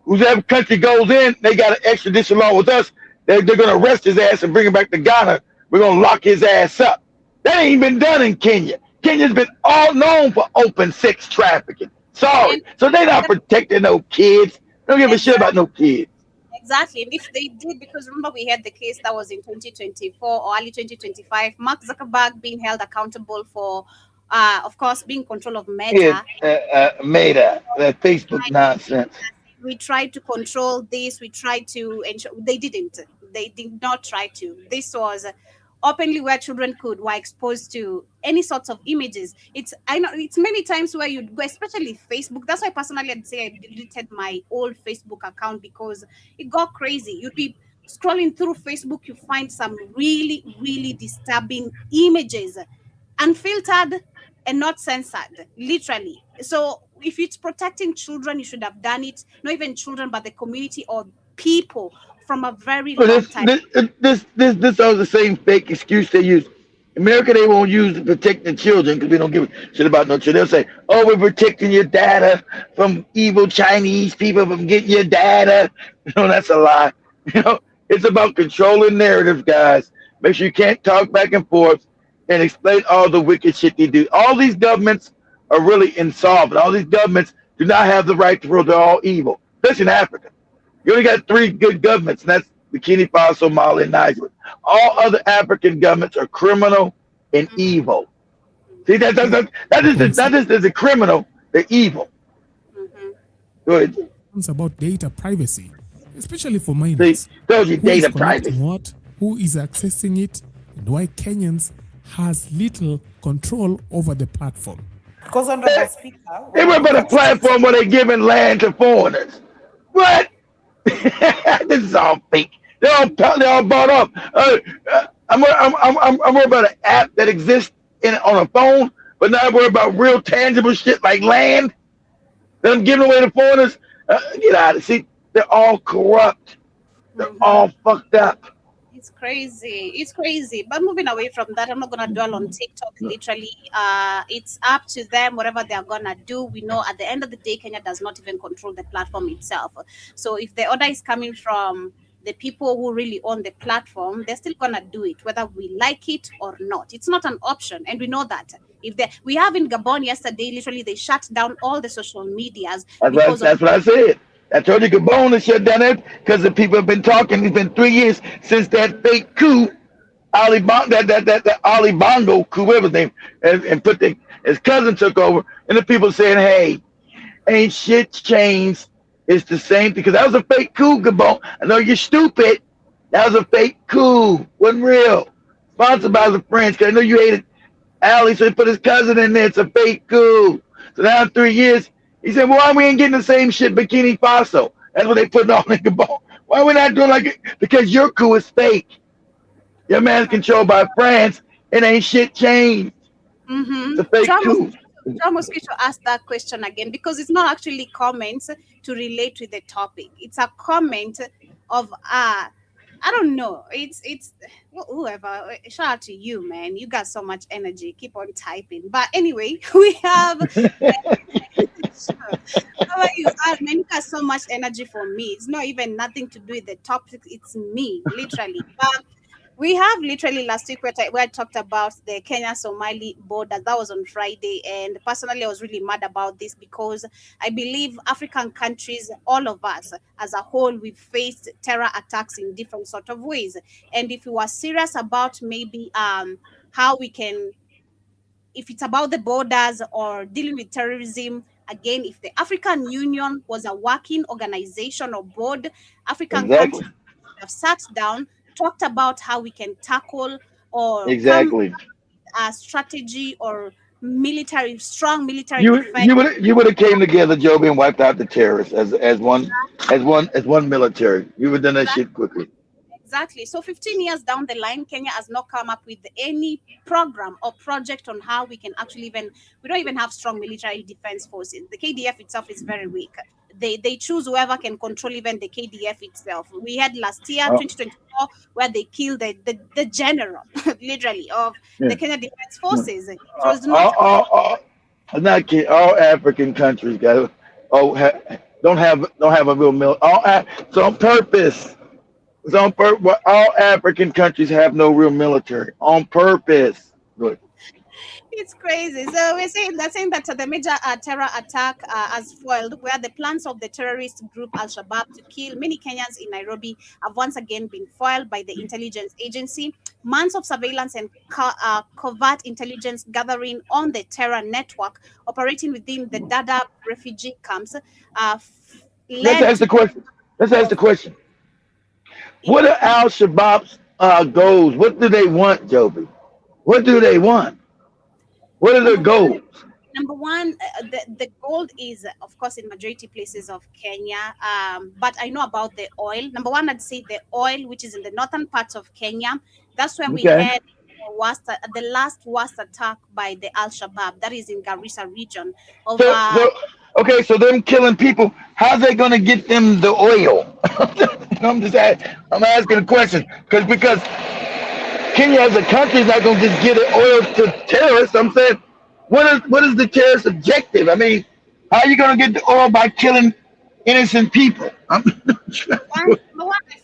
Whoever country goes in, they got an extradition law with us. They're going to arrest his ass and bring him back to Ghana. We're going to lock his ass up. That ain't been done in Kenya. Kenya's been all known for open sex trafficking. Sorry. So they're not protecting no kids. They don't give a shit about no kids. Exactly. And if they did, because remember we had the case that was in 2024 or early 2025, Mark Zuckerberg being held accountable for, of course, being in control of Meta. Meta, that Facebook nonsense. We tried to control this. We tried to ensure they didn't. They did not try to. This was openly where children were exposed to any sorts of images. I know it's many times where you go, especially Facebook. That's why personally I'd say I deleted my old Facebook account because it got crazy. You'd be scrolling through Facebook, you find some really, really disturbing images, unfiltered and not censored, literally. So if it's protecting children, you should have done it. Not even children, but the community or people from a very long time. This is the same fake excuse they use. America, they won't use to protect the children because we don't give a shit about no children. They'll say, oh, we're protecting your data from evil Chinese people from getting your data. You know, that's a lie. You know, it's about controlling narratives, guys. Make sure you can't talk back and forth and explain all the wicked shit they do. All these governments are really insolvent. All these governments do not have the right to rule. They're all evil, especially in Africa. You only got 3 good governments, and that's Burkina Faso, Mali, and Niger. All other African governments are criminal and evil. See, that is the criminal, they're evil. Go ahead. It's about data privacy, especially for minors. See, those are data privacy. What, who is accessing it, and why Kenyans has little control over the platform. Because under the speaker, they were about a platform where they're giving land to foreigners. What? This is all fake. They're all bought up. I'm worried about an app that exists on a phone, but not worried about real tangible shit like land that I'm giving away to foreigners. Get out of it. See, they're all corrupt. They're all fucked up. It's crazy. It's crazy. But moving away from that, I'm not going to dwell on TikTok. Literally, it's up to them, whatever they're going to do. We know at the end of the day, Kenya does not even control the platform itself. So if the order is coming from the people who really own the platform, they're still going to do it, whether we like it or not. It's not an option. And we know that. We have in Gabon yesterday, literally, they shut down all the social medias. That's what I said. I told you Gabon is shut down there because the people have been talking. It's been 3 years since that fake coup, Ali Bongo coup, whatever his name, and his cousin took over. And the people saying, hey, ain't shit changed. It's the same thing. Because that was a fake coup, Gabon. I know you're stupid. That was a fake coup. Wasn't real. Sponsored by the French. Because I know you hated Ali, so he put his cousin in there. It's a fake coup. So now in 3 years, he said, well, why we ain't getting the same shit Burkina Faso? That's what they put on in Gabon. Why we not doing like it? Because your coup is fake. Your man's controlled by France. It ain't shit changed. It's a fake coup. John Mosquito asked that question again because it's not actually comments to relate to the topic. It's a comment of I don't know. It's whoever. Shout out to you, man. You got so much energy. Keep on typing. But anyway, we have. How are you? Man, you got so much energy for me. It's not even nothing to do with the topic. It's me, literally. But we have literally last week where I talked about the Kenya-Somali border. That was on Friday. And personally, I was really mad about this because I believe African countries, all of us as a whole, we've faced terror attacks in different sort of ways. And if we were serious about maybe how we can, if it's about the borders or dealing with terrorism, again, if the African Union was a working organization or board, African countries would have sat down, talked about how we can tackle or come a strategy or strong military defense. You would have came together, Joby, and wiped out the terrorists as one military. You would have done that shit quickly. Exactly. So 15 years down the line, Kenya has not come up with any program or project on how we can actually we don't even have strong military defense forces. The KDF itself is very weak. they choose whoever can control even the KDF itself. We had last year, 2024, where they killed the general, literally, of the Kenya Defense Forces. It was not kidding. All African countries got don't have a real so on purpose. It's on purpose. All African countries have no real military on purpose. Good. It's crazy. So we're saying that the major terror attack has foiled, where the plans of the terrorist group Al-Shabaab to kill many Kenyans in Nairobi have once again been foiled by the intelligence agency. Months of surveillance and covert intelligence gathering on the terror network operating within the Dadaab refugee camps Let's ask the question. What are Al-Shabaab's goals? What do they want, Joby? What do they want? What are their goals? Number one, the gold is, of course, in majority places of Kenya. But I know about the oil. Number one, I'd say the oil, which is in the northern parts of Kenya. That's where we had the last worst attack by the Al-Shabaab. That is in Garissa region. So them killing people, how's they going to get them the oil? I'm asking a question because Kenya as a country is not going to just give the oil to terrorists. I'm saying, what is the terrorist objective? I mean, how are you going to get the oil by killing innocent people? I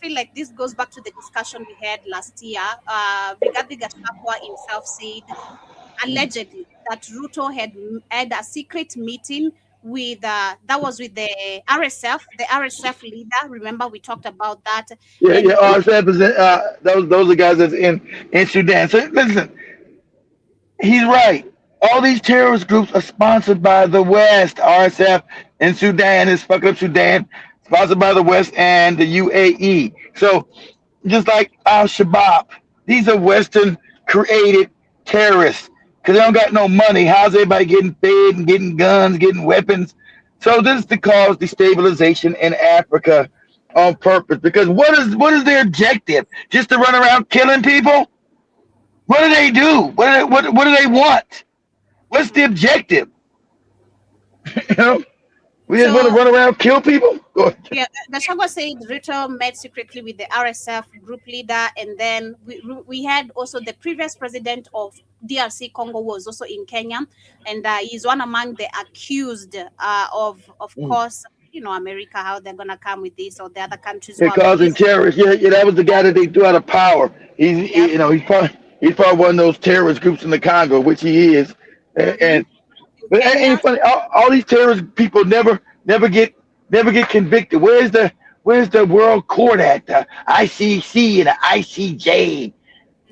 feel like this goes back to the discussion we had last year. Rigathi Gachagua himself said, allegedly, that Ruto had a secret meeting with that was with the RSF leader. Remember, we talked about that. RSF is those are guys that's in Sudan. So listen, he's right. All these terrorist groups are sponsored by the West. RSF in Sudan is fucking up Sudan, sponsored by the West and the UAE. So just like Al-Shabaab, these are Western created terrorists. Because they don't got no money. How's everybody getting fed and getting guns, getting weapons? So this is to cause destabilization in Africa on purpose. Because what is their objective? Just to run around killing people? What do they do? What do they want? What's the objective? We just want to run around kill people? Yeah, Gachagua said Ruto met secretly with the RSF group leader, and then we had also the previous president of DRC Congo was also in Kenya, and he's one among the accused of course, America, how they're gonna come with this, or the other countries. Causing terrorists. Yeah, that was the guy that they threw out of power. He's probably one of those terrorist groups in the Congo, which he is, and. But it ain't funny. All these terrorist people never get convicted. Where's the world court at? The ICC and the ICJ?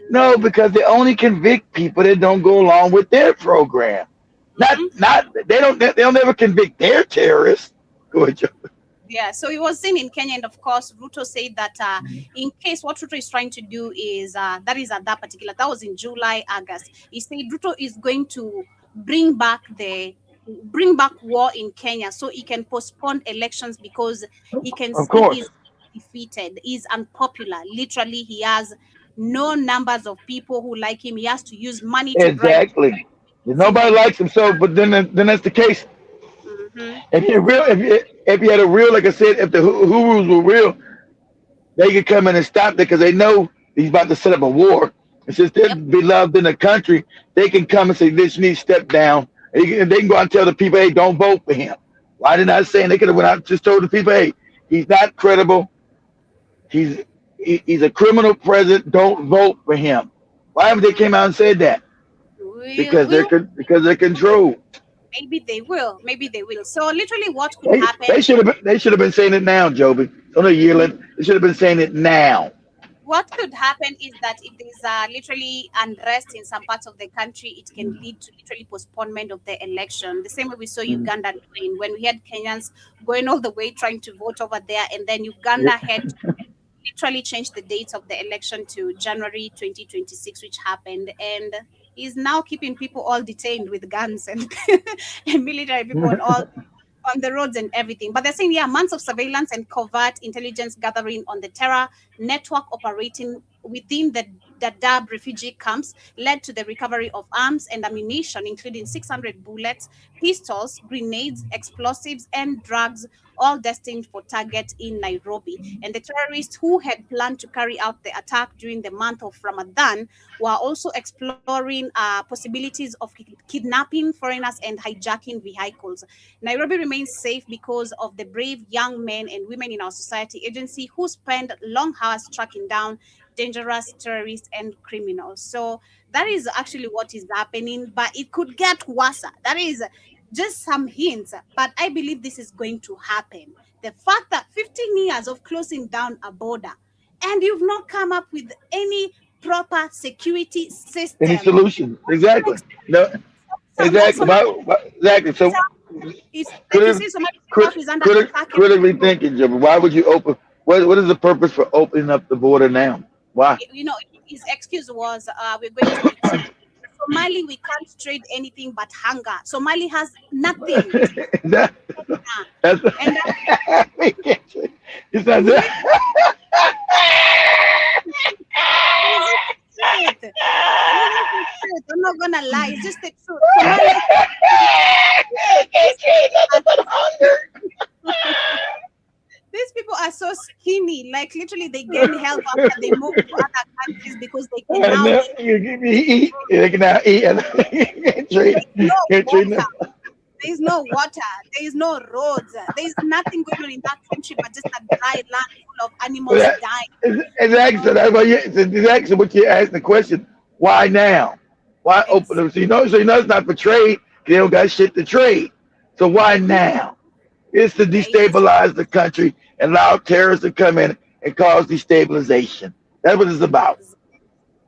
No, because they only convict people that don't go along with their program. They'll never convict their terrorists. Go ahead, Joe. Yeah, so it was seen in Kenya, and of course, Ruto said that in case what Ruto is trying to do is that was in July, August. He said Ruto is going to bring back war in Kenya so he can postpone elections because he can see he's defeated, he's unpopular. Literally, he has no numbers of people who like him. He has to use money to exactly. Nobody likes him, so but then that's the case. If you had a real, like I said, if the Hurus were real, they could come in and stop it because they know he's about to set up a war. And since they're beloved in the country, they can come and say, "This you need to step down." And they can go out and tell the people, "Hey, don't vote for him." Why did I say? And they could have went out and just told the people, "Hey, he's not credible. He's a criminal president. Don't vote for him." Why haven't they came out and said that? Because they're controlled. Maybe they will. So literally, what could happen? They should have been saying it now, Joby. Don't they should have been saying it now. What could happen is that if there's literally unrest in some parts of the country, it can lead to literally postponement of the election. The same way we saw Uganda doing when we had Kenyans going all the way trying to vote over there, and then Uganda had to literally change the dates of the election to January 2026, which happened, and is now keeping people all detained with guns and military people all on the roads and everything. But they're saying, months of surveillance and covert intelligence gathering on the terror network operating within the Dadaab refugee camps led to the recovery of arms and ammunition, including 600 bullets, pistols, grenades, explosives, and drugs, all destined for target in Nairobi. And the terrorists who had planned to carry out the attack during the month of Ramadan were also exploring possibilities of kidnapping foreigners and hijacking vehicles. Nairobi remains safe because of the brave young men and women in our society agency who spend long hours tracking down dangerous terrorists and criminals. So that is actually what is happening, but it could get worse. That is just some hints, but I believe this is going to happen. The fact that 15 years of closing down a border and you've not come up with any proper security system. Any solution? Exactly. No. Exactly. Exactly. So critically thinking, Jim, why would you open? What is the purpose for opening up the border now? Why? You know, his excuse was we're going to be Somali, we can't trade anything but hunger. Somali has nothing. That's it's not that. I'm not gonna lie, it's just the truth. These people are so skinny, like literally they gain health after they move to other countries because they can now eat. They can now eat. There's no water, there is no roads, there is nothing going on in that country but just a dry land full of animals dying. Exactly. So that's why exactly what you asked the question. Why now? Why open them? So you know it's not for trade. They don't got shit to trade. So why now? It's to destabilize the country and allow terrorists to come in and cause destabilization. That's what it's about.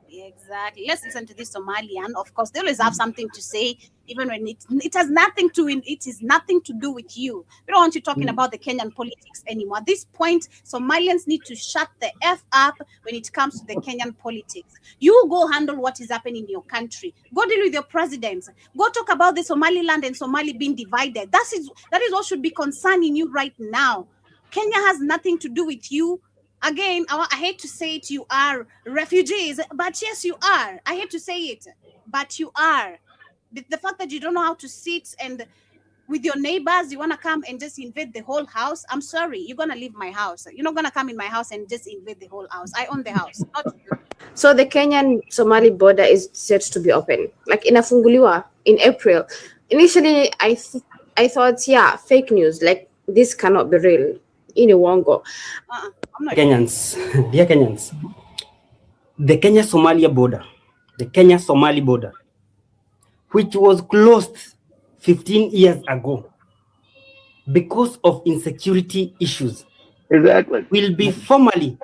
Exactly. Let's listen to this Somalian. Of course, they always have something to say, even when it has nothing to it is nothing to do with you. We don't want you talking about the Kenyan politics anymore. At this point, Somalians need to shut the F up when it comes to the Kenyan politics. You go handle what is happening in your country. Go deal with your presidents. Go talk about the Somaliland and Somali being divided. That is what should be concerning you right now. Kenya has nothing to do with you. Again, I hate to say it, you are refugees, but yes, you are. I hate to say it, but you are. The fact that you don't know how to sit and with your neighbors, you want to come and just invade the whole house. I'm sorry, you're going to leave my house. You're not going to come in my house and just invade the whole house. I own the house, not you. So the Kenyan-Somali border is set to be open, like inafunguliwa in April. Initially, I thought, yeah, fake news, like this cannot be real. In a wongo. Kenyans, dear Kenyans, the Kenya-Somalia border, the Kenya-Somali border, which was closed 15 years ago because of insecurity issues, exactly, will be formally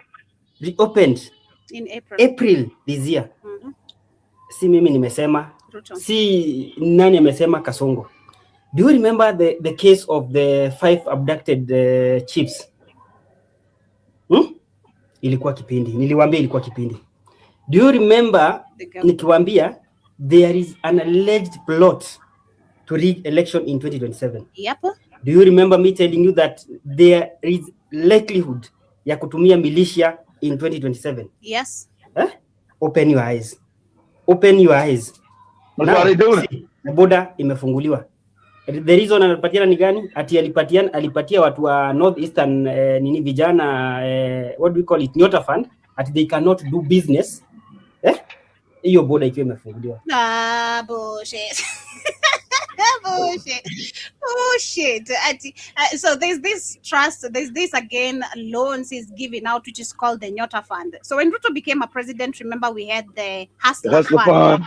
reopened in April this year. Si mimi nimesema, si nani amesema Kasongo. Do you remember the case of the 5 abducted chiefs? Ilikuwa kipindi. Niliwaambia ilikuwa kipindi. Do you remember nikiwaambia there is an alleged plot to rig election in 2027? Yep. Do you remember me telling you that there is likelihood ya kutumia militia in 2027? Yes. Open your eyes. Open your eyes. That's what they doing. The border imefunguliwa. The reason anapatiana ni gani? Ati alipatia watu wa northeastern nini vijana what do we call it, Nyota Fund, ati they cannot do business. Hiyo border ikiwa imefunguliwa. Bullshit. Bullshit. So there's this trust, there's this again loans is giving out, which is called the Nyota Fund. So when Ruto became a president, remember we had the Hustler Fund.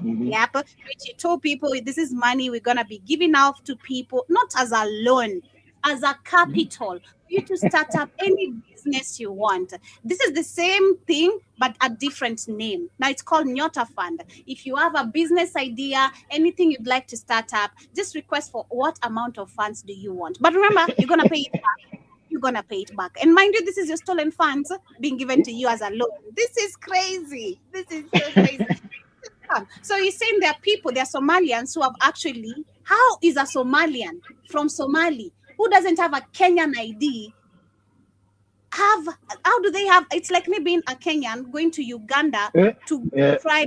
Yep, which he told people this is money we're gonna be giving out to people, not as a loan, as a capital for you to start up any business you want. This is the same thing but a different name. Now it's called Nyota Fund. If you have a business idea, anything you'd like to start up, just request for what amount of funds do you want. But remember, you're gonna pay it back. You're gonna pay it back. And mind you, this is your stolen funds being given to you as a loan. This is crazy. This is so crazy. So you're saying there are people, there are Somalians who have actually, how is a Somalian from Somali who doesn't have a Kenyan ID how do they have? It's like me being a Kenyan going to Uganda to try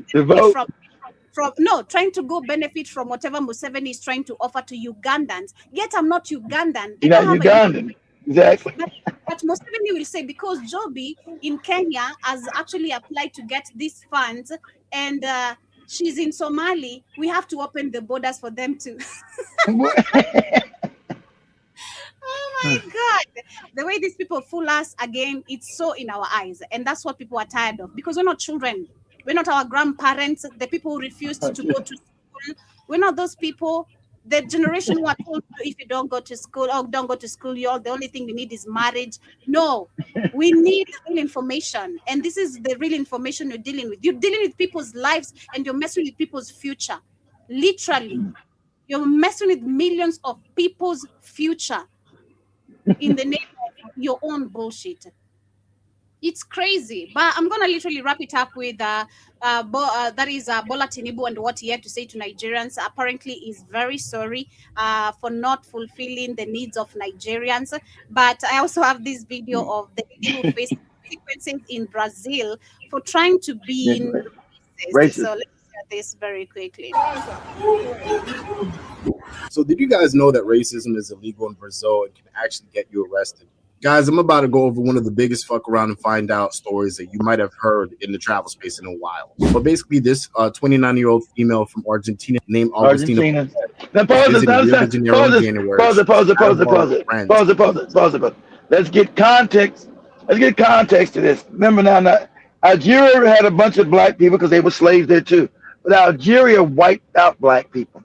trying to go benefit from whatever Museveni is trying to offer to Ugandans. Yet I'm not Ugandan. You're not Ugandan. Exactly. But Museveni will say, because Joby in Kenya has actually applied to get these funds, and she's in Somali, we have to open the borders for them to. Oh my God. The way these people fool us, again, it's so in our eyes. And that's what people are tired of, because we're not children. We're not our grandparents, the people who refused to go to school. We're not those people. The generation who are told, if you don't go to school, don't go to school, the only thing we need is marriage. No, we need real information. And this is the real information you're dealing with. You're dealing with people's lives, and you're messing with people's future. Literally. You're messing with millions of people's future in the name of your own bullshit. It's crazy. But I'm going to literally wrap it up with that is Bola Tinibu, and what he had to say to Nigerians. Apparently is very sorry for not fulfilling the needs of Nigerians. But I also have this video of the lady who faced consequences in Brazil for trying to be racist. So let's hear this very quickly. So did you guys know that racism is illegal in Brazil and can actually get you arrested? Guys, I'm about to go over one of the biggest fuck around and find out stories that you might have heard in the travel space in a while. But basically, this 29-year-old female from Argentina named Augustina. Now pause it. Let's get context. Let's get context to this. Remember now, Algeria had a bunch of black people because they were slaves there too. But Algeria wiped out black people,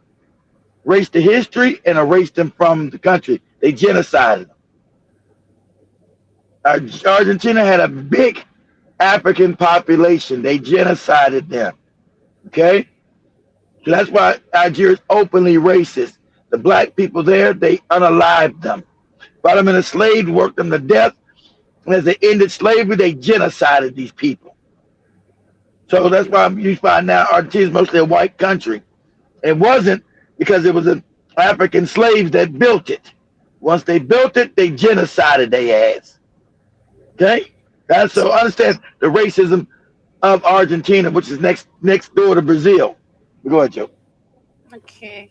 erased the history, and erased them from the country. They genocided them. Argentina had a big African population. They genocided them. Okay? So that's why Algeria is openly racist. The black people there, they unalived them. Brought them in a slave, worked them to death. And as they ended slavery, they genocided these people. So that's why you find now Argentina is mostly a white country. It wasn't because it was an African slaves that built it. Once they built it, they genocided their ass. Okay, that's so understand the racism of Argentina, which is next door to Brazil. Go ahead, Joe. Okay.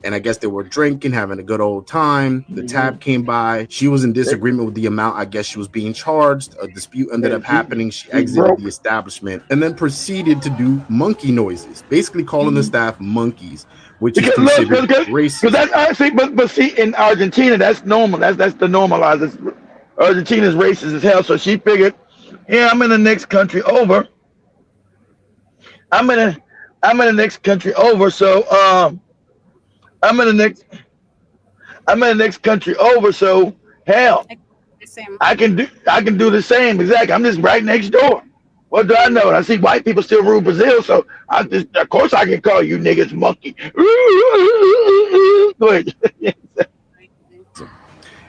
And I guess they were drinking, having a good old time. The tab came by. She was in disagreement with the amount I guess she was being charged. A dispute ended up happening. She exited the establishment and then proceeded to do monkey noises, basically calling the staff monkeys, which is considered racist. Because that's actually, but see, in Argentina, that's normal. That's the normalized. Argentina's racist as hell, so she figured, yeah, I'm in the next country over. I'm in the next country over, so I'm in the next country over, so hell, I can do the same. Exactly. I'm just right next door. What do I know? I see white people still rule Brazil, so of course I can call you niggas monkey. Go ahead.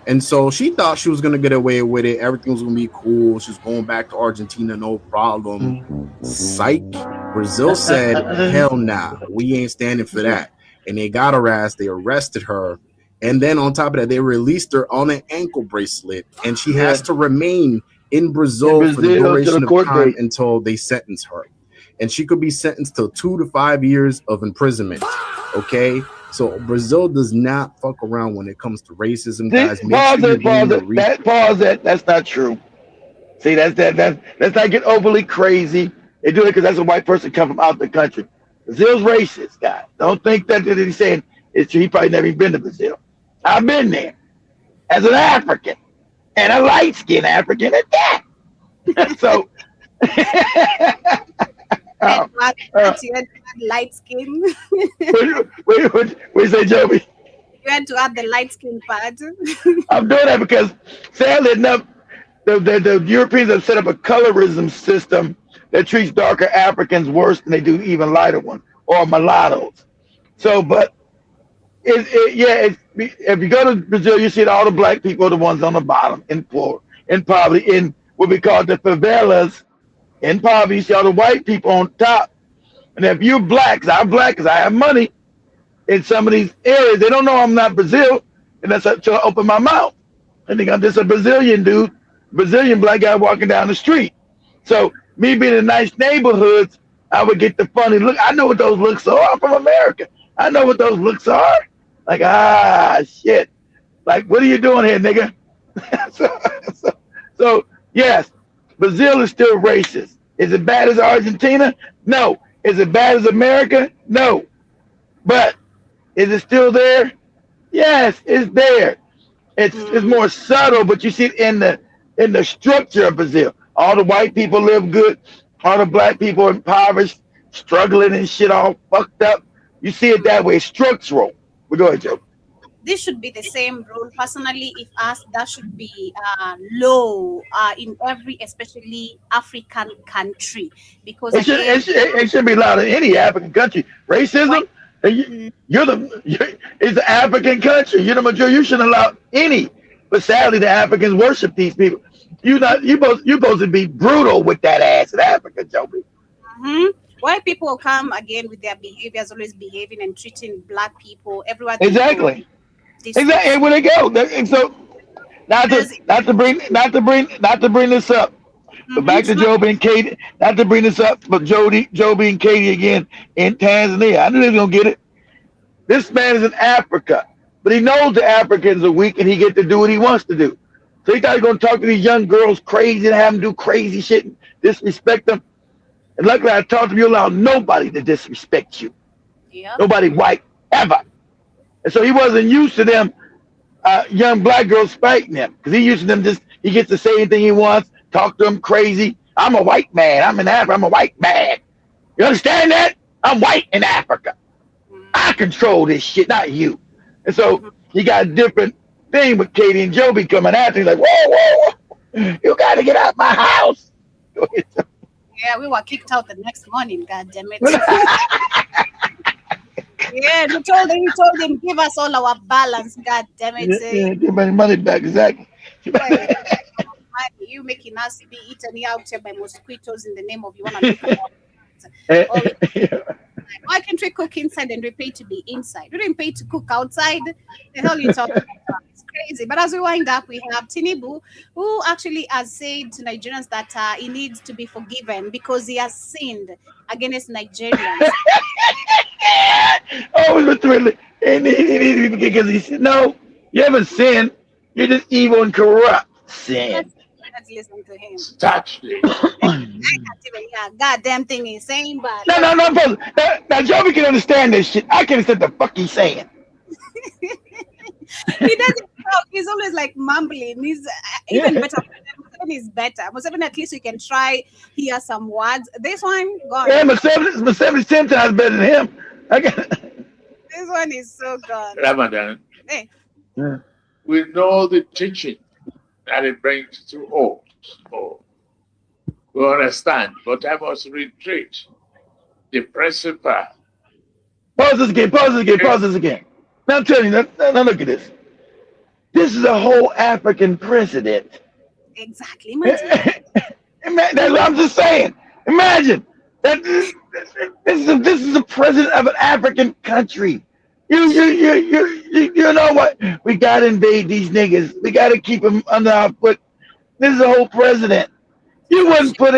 And so she thought she was going to get away with it. Everything was going to be cool. She was going back to Argentina, no problem. Psych. Brazil said, hell nah, we ain't standing for that. And they got her ass. They arrested her. And then on top of that, they released her on an ankle bracelet. And she has to remain in Brazil for the duration of time until they sentence her. And she could be sentenced to 2 to 5 years of imprisonment. Okay? So Brazil does not fuck around when it comes to racism, guys. Pause that. That's not true. See, let's not get overly crazy. They do it because that's a white person come from out the country. Brazil's racist, guys. Don't think that he's saying it's true. He probably never even been to Brazil. I've been there as an African and a light-skinned African at that. So. Light skin. Wait, say, Joby? You had to add the light skin part. I'm doing that because, sadly enough, the Europeans have set up a colorism system that treats darker Africans worse than they do even lighter ones or mulattoes. So, but if you go to Brazil, you see all the black people are the ones on the bottom in poverty, in what we call the favelas. In poverty, you see all the white people on top. And if you're black, because I'm black, because I have money, in some of these areas, they don't know I'm not Brazil, and that's until I open my mouth. I think I'm just a Brazilian dude Brazilian black guy walking down the street. So me being in nice neighborhoods, I would get the funny look. I know what those looks are. I'm from America. I know what those looks are. Like, shit. Like, what are you doing here, nigga? so, yes, Brazil is still racist. Is it bad as Argentina? No. Is it bad as America? No. But is it still there? Yes, it's there. It's more subtle, but you see it in the structure of Brazil. All the white people live good. All the black people are impoverished, struggling and shit, all fucked up. You see it that way. It's structural. But go ahead, Joe. This should be the same rule. Personally, if asked, that should be law in every, especially African country, because it should be allowed in any African country. Racism, it's an African country. You're the majority. You shouldn't allow any. But sadly, the Africans worship these people. You're supposed to be brutal with that ass in Africa, Joby. White people will come again with their behaviors, always behaving and treating black people everywhere. Exactly. Exactly. Where they go. And so, not to bring this up, but back to Joby and Katie. Not to bring this up, but Joby and Katie again in Tanzania. I knew they were gonna get it. This man is in Africa, but he knows the Africans are weak, and he get to do what he wants to do. So he thought he was gonna talk to these young girls crazy and have them do crazy shit and disrespect them. And luckily, I talked to you, allow nobody to disrespect you. Yeah. Nobody white ever. And so he wasn't used to them young black girls fighting him, because he used to them he gets to say anything he wants, talk to them crazy. I'm a white man. I'm in Africa. I'm a white man. You understand that? I'm white in Africa. I control this shit, not you. And so he got a different thing with Katie and Joby coming after. He's like, whoa, you got to get out my house. Yeah, we were kicked out the next morning. God damn it. Yeah, he told him, give us all our balance. God damn it. Yeah, give my money back, exactly. You making us be eaten out here by mosquitoes in the name of you want to make a Why can't we cook inside and we pay to be inside? We didn't pay to cook outside. The hell you talking about? It's crazy. But as we wind up, we have Tinibu, who actually has said to Nigerians that he needs to be forgiven because he has sinned against Nigerians. Literally. Because he said, no, you haven't sinned. You're just evil and corrupt. Sin. Let's listen to him. Touch I can't even hear a goddamn thing he's saying, but no, now Joby can understand this shit. I can't understand the fuck he's saying. He doesn't talk. He's always like mumbling. He's even better. Museveni is better. Museveni, at least you can try hear some words. This one, gone. Yeah, Museveni's 10 times better than him. This one is so gone. Ramadan. Hey. Yeah. We know the teaching that it brings to all. So we understand, but I must retreat. The principle. Pause this again. Now I'm telling you, now look at this. This is a whole African president. Exactly. That's what I'm just saying. Imagine that this is the president of an African country. You know what? We gotta invade these niggas. We gotta keep them under our foot. This is a whole president. You wouldn't put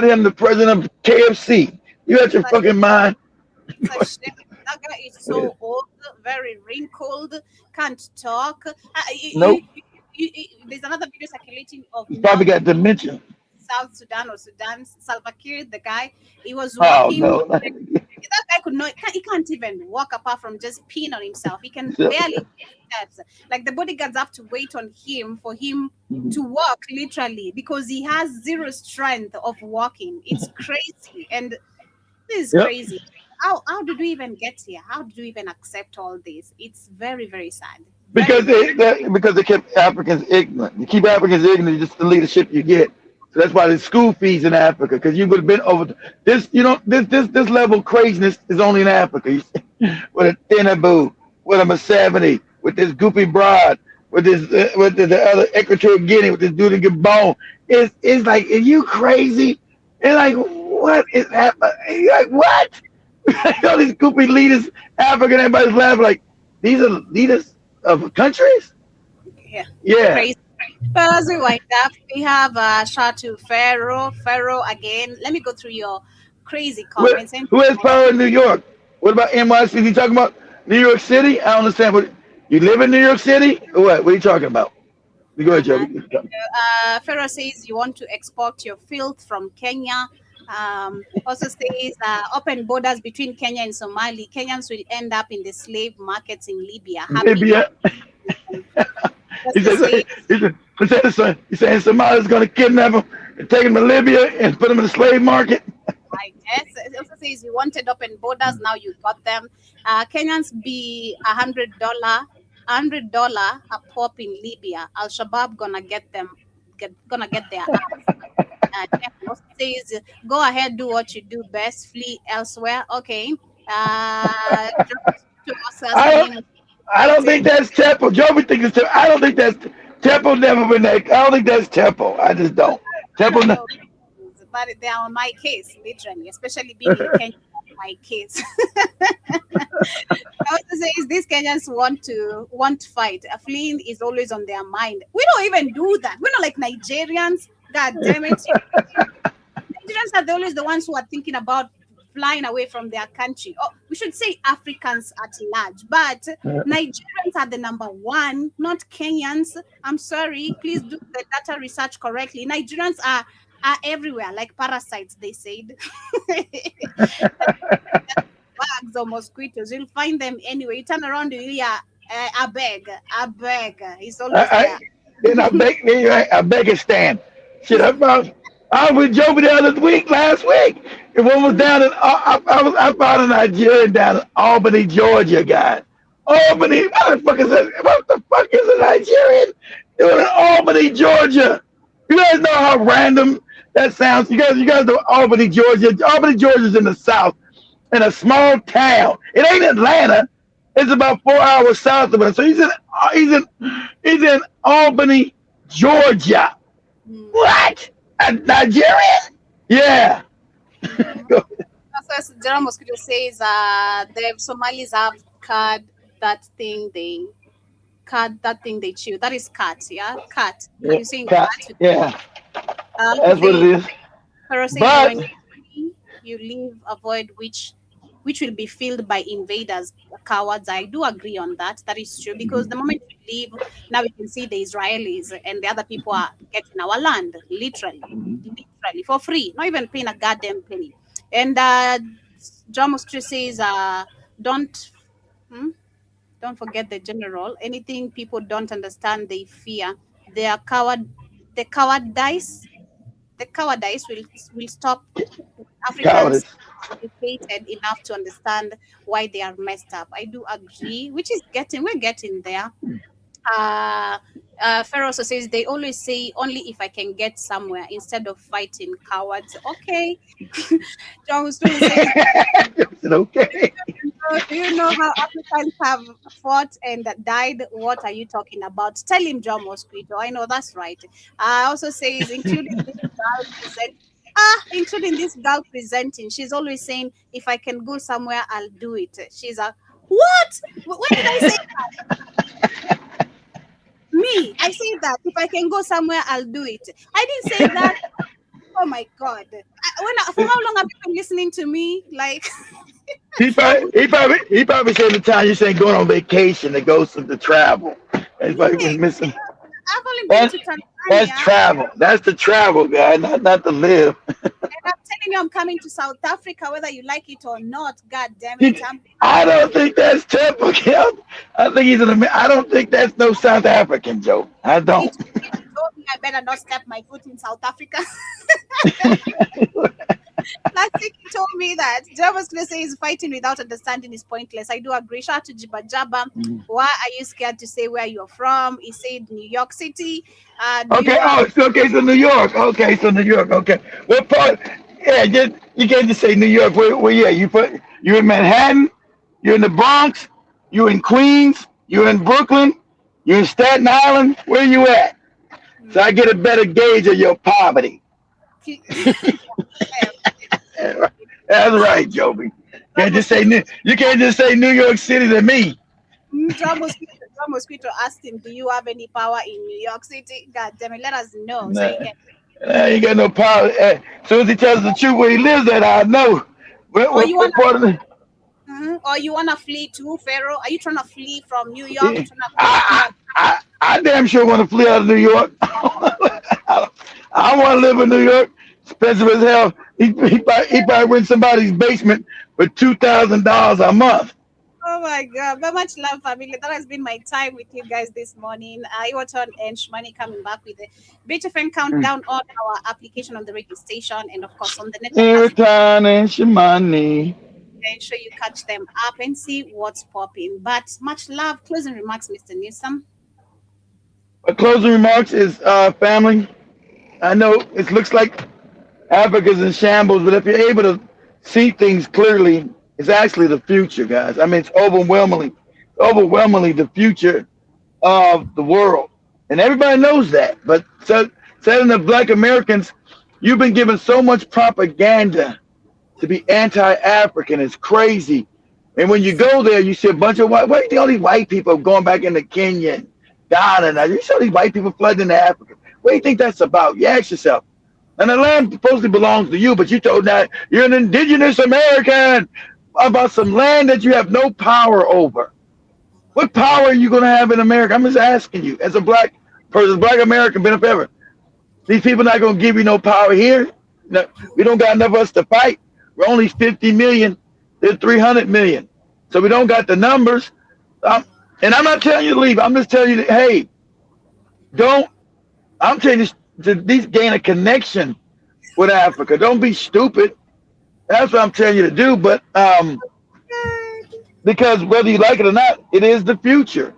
him the president of KFC. You got your fucking mind. That guy is so old, very wrinkled, can't talk. Nope. There's another video circulating of He's probably got dementia. South Sudan or Sudan, Salva Kiir, the guy, he was walking. Oh, no. That guy could not, he can't even walk apart from just peeing on himself. He can barely do that. Like the bodyguards have to wait on him for him to walk, literally, because he has zero strength of walking. It's crazy. And this is crazy. How did we even get here? How did we even accept all this? It's very, very sad. Because they kept Africans ignorant. You keep Africans ignorant, just the leadership you get. So that's why there's school fees in Africa, because you would have been over this. You know, this level of craziness is only in Africa. With a Tinibu, with a Museveni, with this goopy broad, with this with the other Equatorial Guinea, with this dude in Gabon. It's like, are you crazy? It's like, what is happening? You're like, what? All these goopy leaders, African, everybody's laughing like, these are leaders of countries? Yeah. Crazy. But as we wind up, we have shout out to Pharaoh. Pharaoh again. Let me go through your crazy comments. Who is power in New York? What about NYC? You talking about New York City? I don't understand. What you live in New York City? Or what? What are you talking about? Go ahead, Joe. Pharaoh says you want to export your filth from Kenya. Also says open borders between Kenya and Somali. Kenyans will end up in the slave markets in Libya. Libya. He said Somali's going to kidnap him and take him to Libya and put him in the slave market. I guess. It also says you wanted open borders, now you got them. Kenyans be $100 a pop in Libya. Al Shabaab gonna get them, gonna get their ass. Also says go ahead, do what you do best, flee elsewhere. Okay. I don't think that's Temple. Joby thinks it's Temple. I don't think that's Temple. Never been that. I don't think that's Temple. I just don't. Temple. But they are on my case, literally, especially being in Kenya. My case. I also say is these Kenyans want to fight. Fleeing is always on their mind. We don't even do that. We're not like Nigerians. God damn it. Nigerians are always the ones who are thinking about flying away from their country. Oh, we should say Africans at large, but Nigerians are the number one, not Kenyans. I'm sorry. Please do the data research correctly. Nigerians are everywhere, like parasites, they said. Bugs or mosquitoes, you'll find them anyway. You turn around, you hear, I beg. It's always there. Then I beg and stand. Shit, I was with Joby the other week, last week. And one was down in, I found a Nigerian down in Albany, Georgia, guy. Albany, what the fuck is a Nigerian doing in Albany, Georgia? You guys know how random that sounds. You guys know Albany, Georgia. Albany, Georgia's in the South, in a small town. It ain't Atlanta. It's about 4 hours south of us. So he's in Albany, Georgia. What? A Nigerian? Yeah. General Mosquito says the Somalis have card that thing they chew. That is cat, yeah? Cat. Are you saying cat? Yeah. That's what it is. But you leave a void which will be filled by invaders, cowards. I do agree on that. That is true, because the moment we leave, now we can see the Israelis and the other people are getting our land, literally for free, not even paying a goddamn penny. And John Mostri says, don't forget the general. Anything people don't understand, they fear. They are coward. The cowardice will stop Africans educated enough to understand why they are messed up. I do agree, we're getting there. Pharaoh also says they always say only if I can get somewhere instead of fighting cowards. Okay. John Stone says okay. Do you know how Africans have fought and died? What are you talking about? Tell him, John Mosquito. I know that's right. Also says including this girl presenting, she's always saying, if I can go somewhere, I'll do it. She's a what? When did I say that? Me, I say that if I can go somewhere, I'll do it. I didn't say that. Oh my God! For how long have you been listening to me? Like he probably said the time you saying going on vacation to go to travel. That's why he was missing. I've only been to Tanzania. That's travel. That's the travel, guy, not to live. And I'm telling you, I'm coming to South Africa, whether you like it or not. God damn it! I don't think that's Temple. I think he's I don't think that's no South African, Joe. I don't. He told me I better not step my foot in South Africa. Last week he told me that Java's says fighting without understanding is pointless. I do agree. Shout out to Jiba Jaba. Why are you scared to say where you're from? He said New York City. Okay. So New York. Okay, so New York. Okay. What part? Yeah, you can't just say New York. Where yeah, you're in Manhattan, you're in the Bronx, you're in Queens, you're in Brooklyn, you're in Staten Island. Where you at? So I get a better gauge of your poverty. That's right, Joby. You can't just say New York City to me. John Mosquito asked him, "Do you have any power in New York City?" God damn it, let us know. So you can. I ain't got no power. As soon as he tells the truth where he lives at, I know. What part of the... Or you wanna flee too, Pharaoh? Are you trying to flee from New York? I damn sure want to flee out of New York. I want to live in New York. Expensive as hell. He probably went somebody's basement for $2,000 a month. Oh my God. But much love, family. That has been my time with you guys this morning. Iwaton and Shmani coming back with the BTFN countdown on our application on the radio station and of course on the network. Iwaton and Shmani. Ensure you catch them up and see what's popping. But much love. Closing remarks, Mr. Newsom. My closing remarks is family. I know it looks like Africa's in shambles, but if you're able to see things clearly, it's actually the future, guys. I mean, it's overwhelmingly the future of the world. And everybody knows that. But telling the Black Americans, you've been given so much propaganda to be anti-African. It's crazy. And when you go there, you see a bunch of white, what do you think all these white people going back into Kenya and Ghana? Now, you see all these white people flooding into Africa. What do you think that's about? You ask yourself. And the land supposedly belongs to you, but you told that you're an indigenous American about some land that you have no power over. What power are you going to have in America? I'm just asking you, as a black person, Black American, been up ever. These people not going to give you no power here. No, we don't got enough of us to fight. We're only 50 million. They're 300 million. So we don't got the numbers. And I'm not telling you to leave. I'm just telling you that, hey, I'm telling you to at least gain a connection with Africa. Don't be stupid. That's what I'm telling you to do. But because whether you like it or not, it is the future.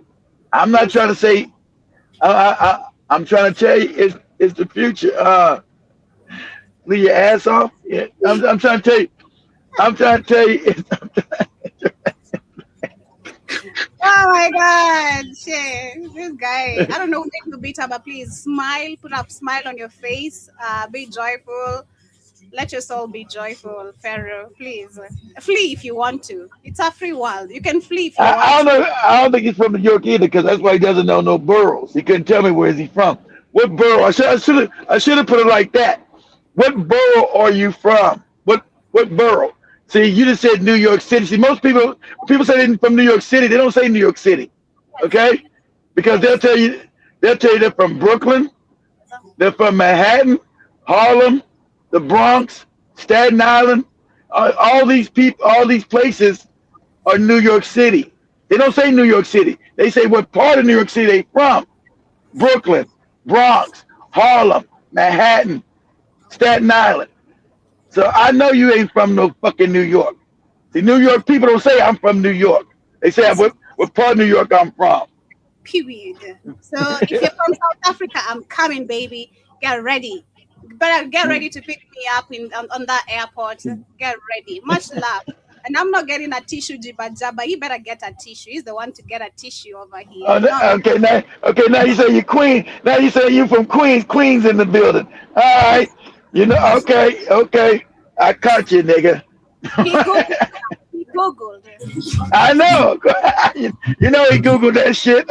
I'm not trying to say, I'm trying to tell you it's the future. Leave your ass off. Yeah, I'm trying to tell you. Oh my God, shit. This guy, I don't know who to beat up, but please smile, put a smile on your face, be joyful, let your soul be joyful, Pharaoh. Please flee if you want to. It's a free world. You can flee if you want to. I don't think he's from New York either, because that's why he doesn't know no boroughs. He couldn't tell me where is he from. What borough? I should have put it like that. What borough are you from? What borough? See, you just said New York City. See, most people say they're from New York City. They don't say New York City, okay? Because they'll tell you they're from Brooklyn, they're from Manhattan, Harlem, the Bronx, Staten Island. All these places are New York City. They don't say New York City. They say what part of New York City they from. Brooklyn, Bronx, Harlem, Manhattan, Staten Island. So I know you ain't from no fucking New York. See, New York people don't say I'm from New York. They say what part of New York I'm from. Period. So if you're from South Africa, I'm coming, baby. Get ready. Better get ready to pick me up on that airport. Get ready. Much love. And I'm not getting a tissue, Jibba. He better get a tissue. He's the one to get a tissue over here. Now you say you're Queen. Now you say you from Queens. Queens in the building. All right. You know, okay. I caught you, nigga. He Googled. I know. You know he Googled that shit.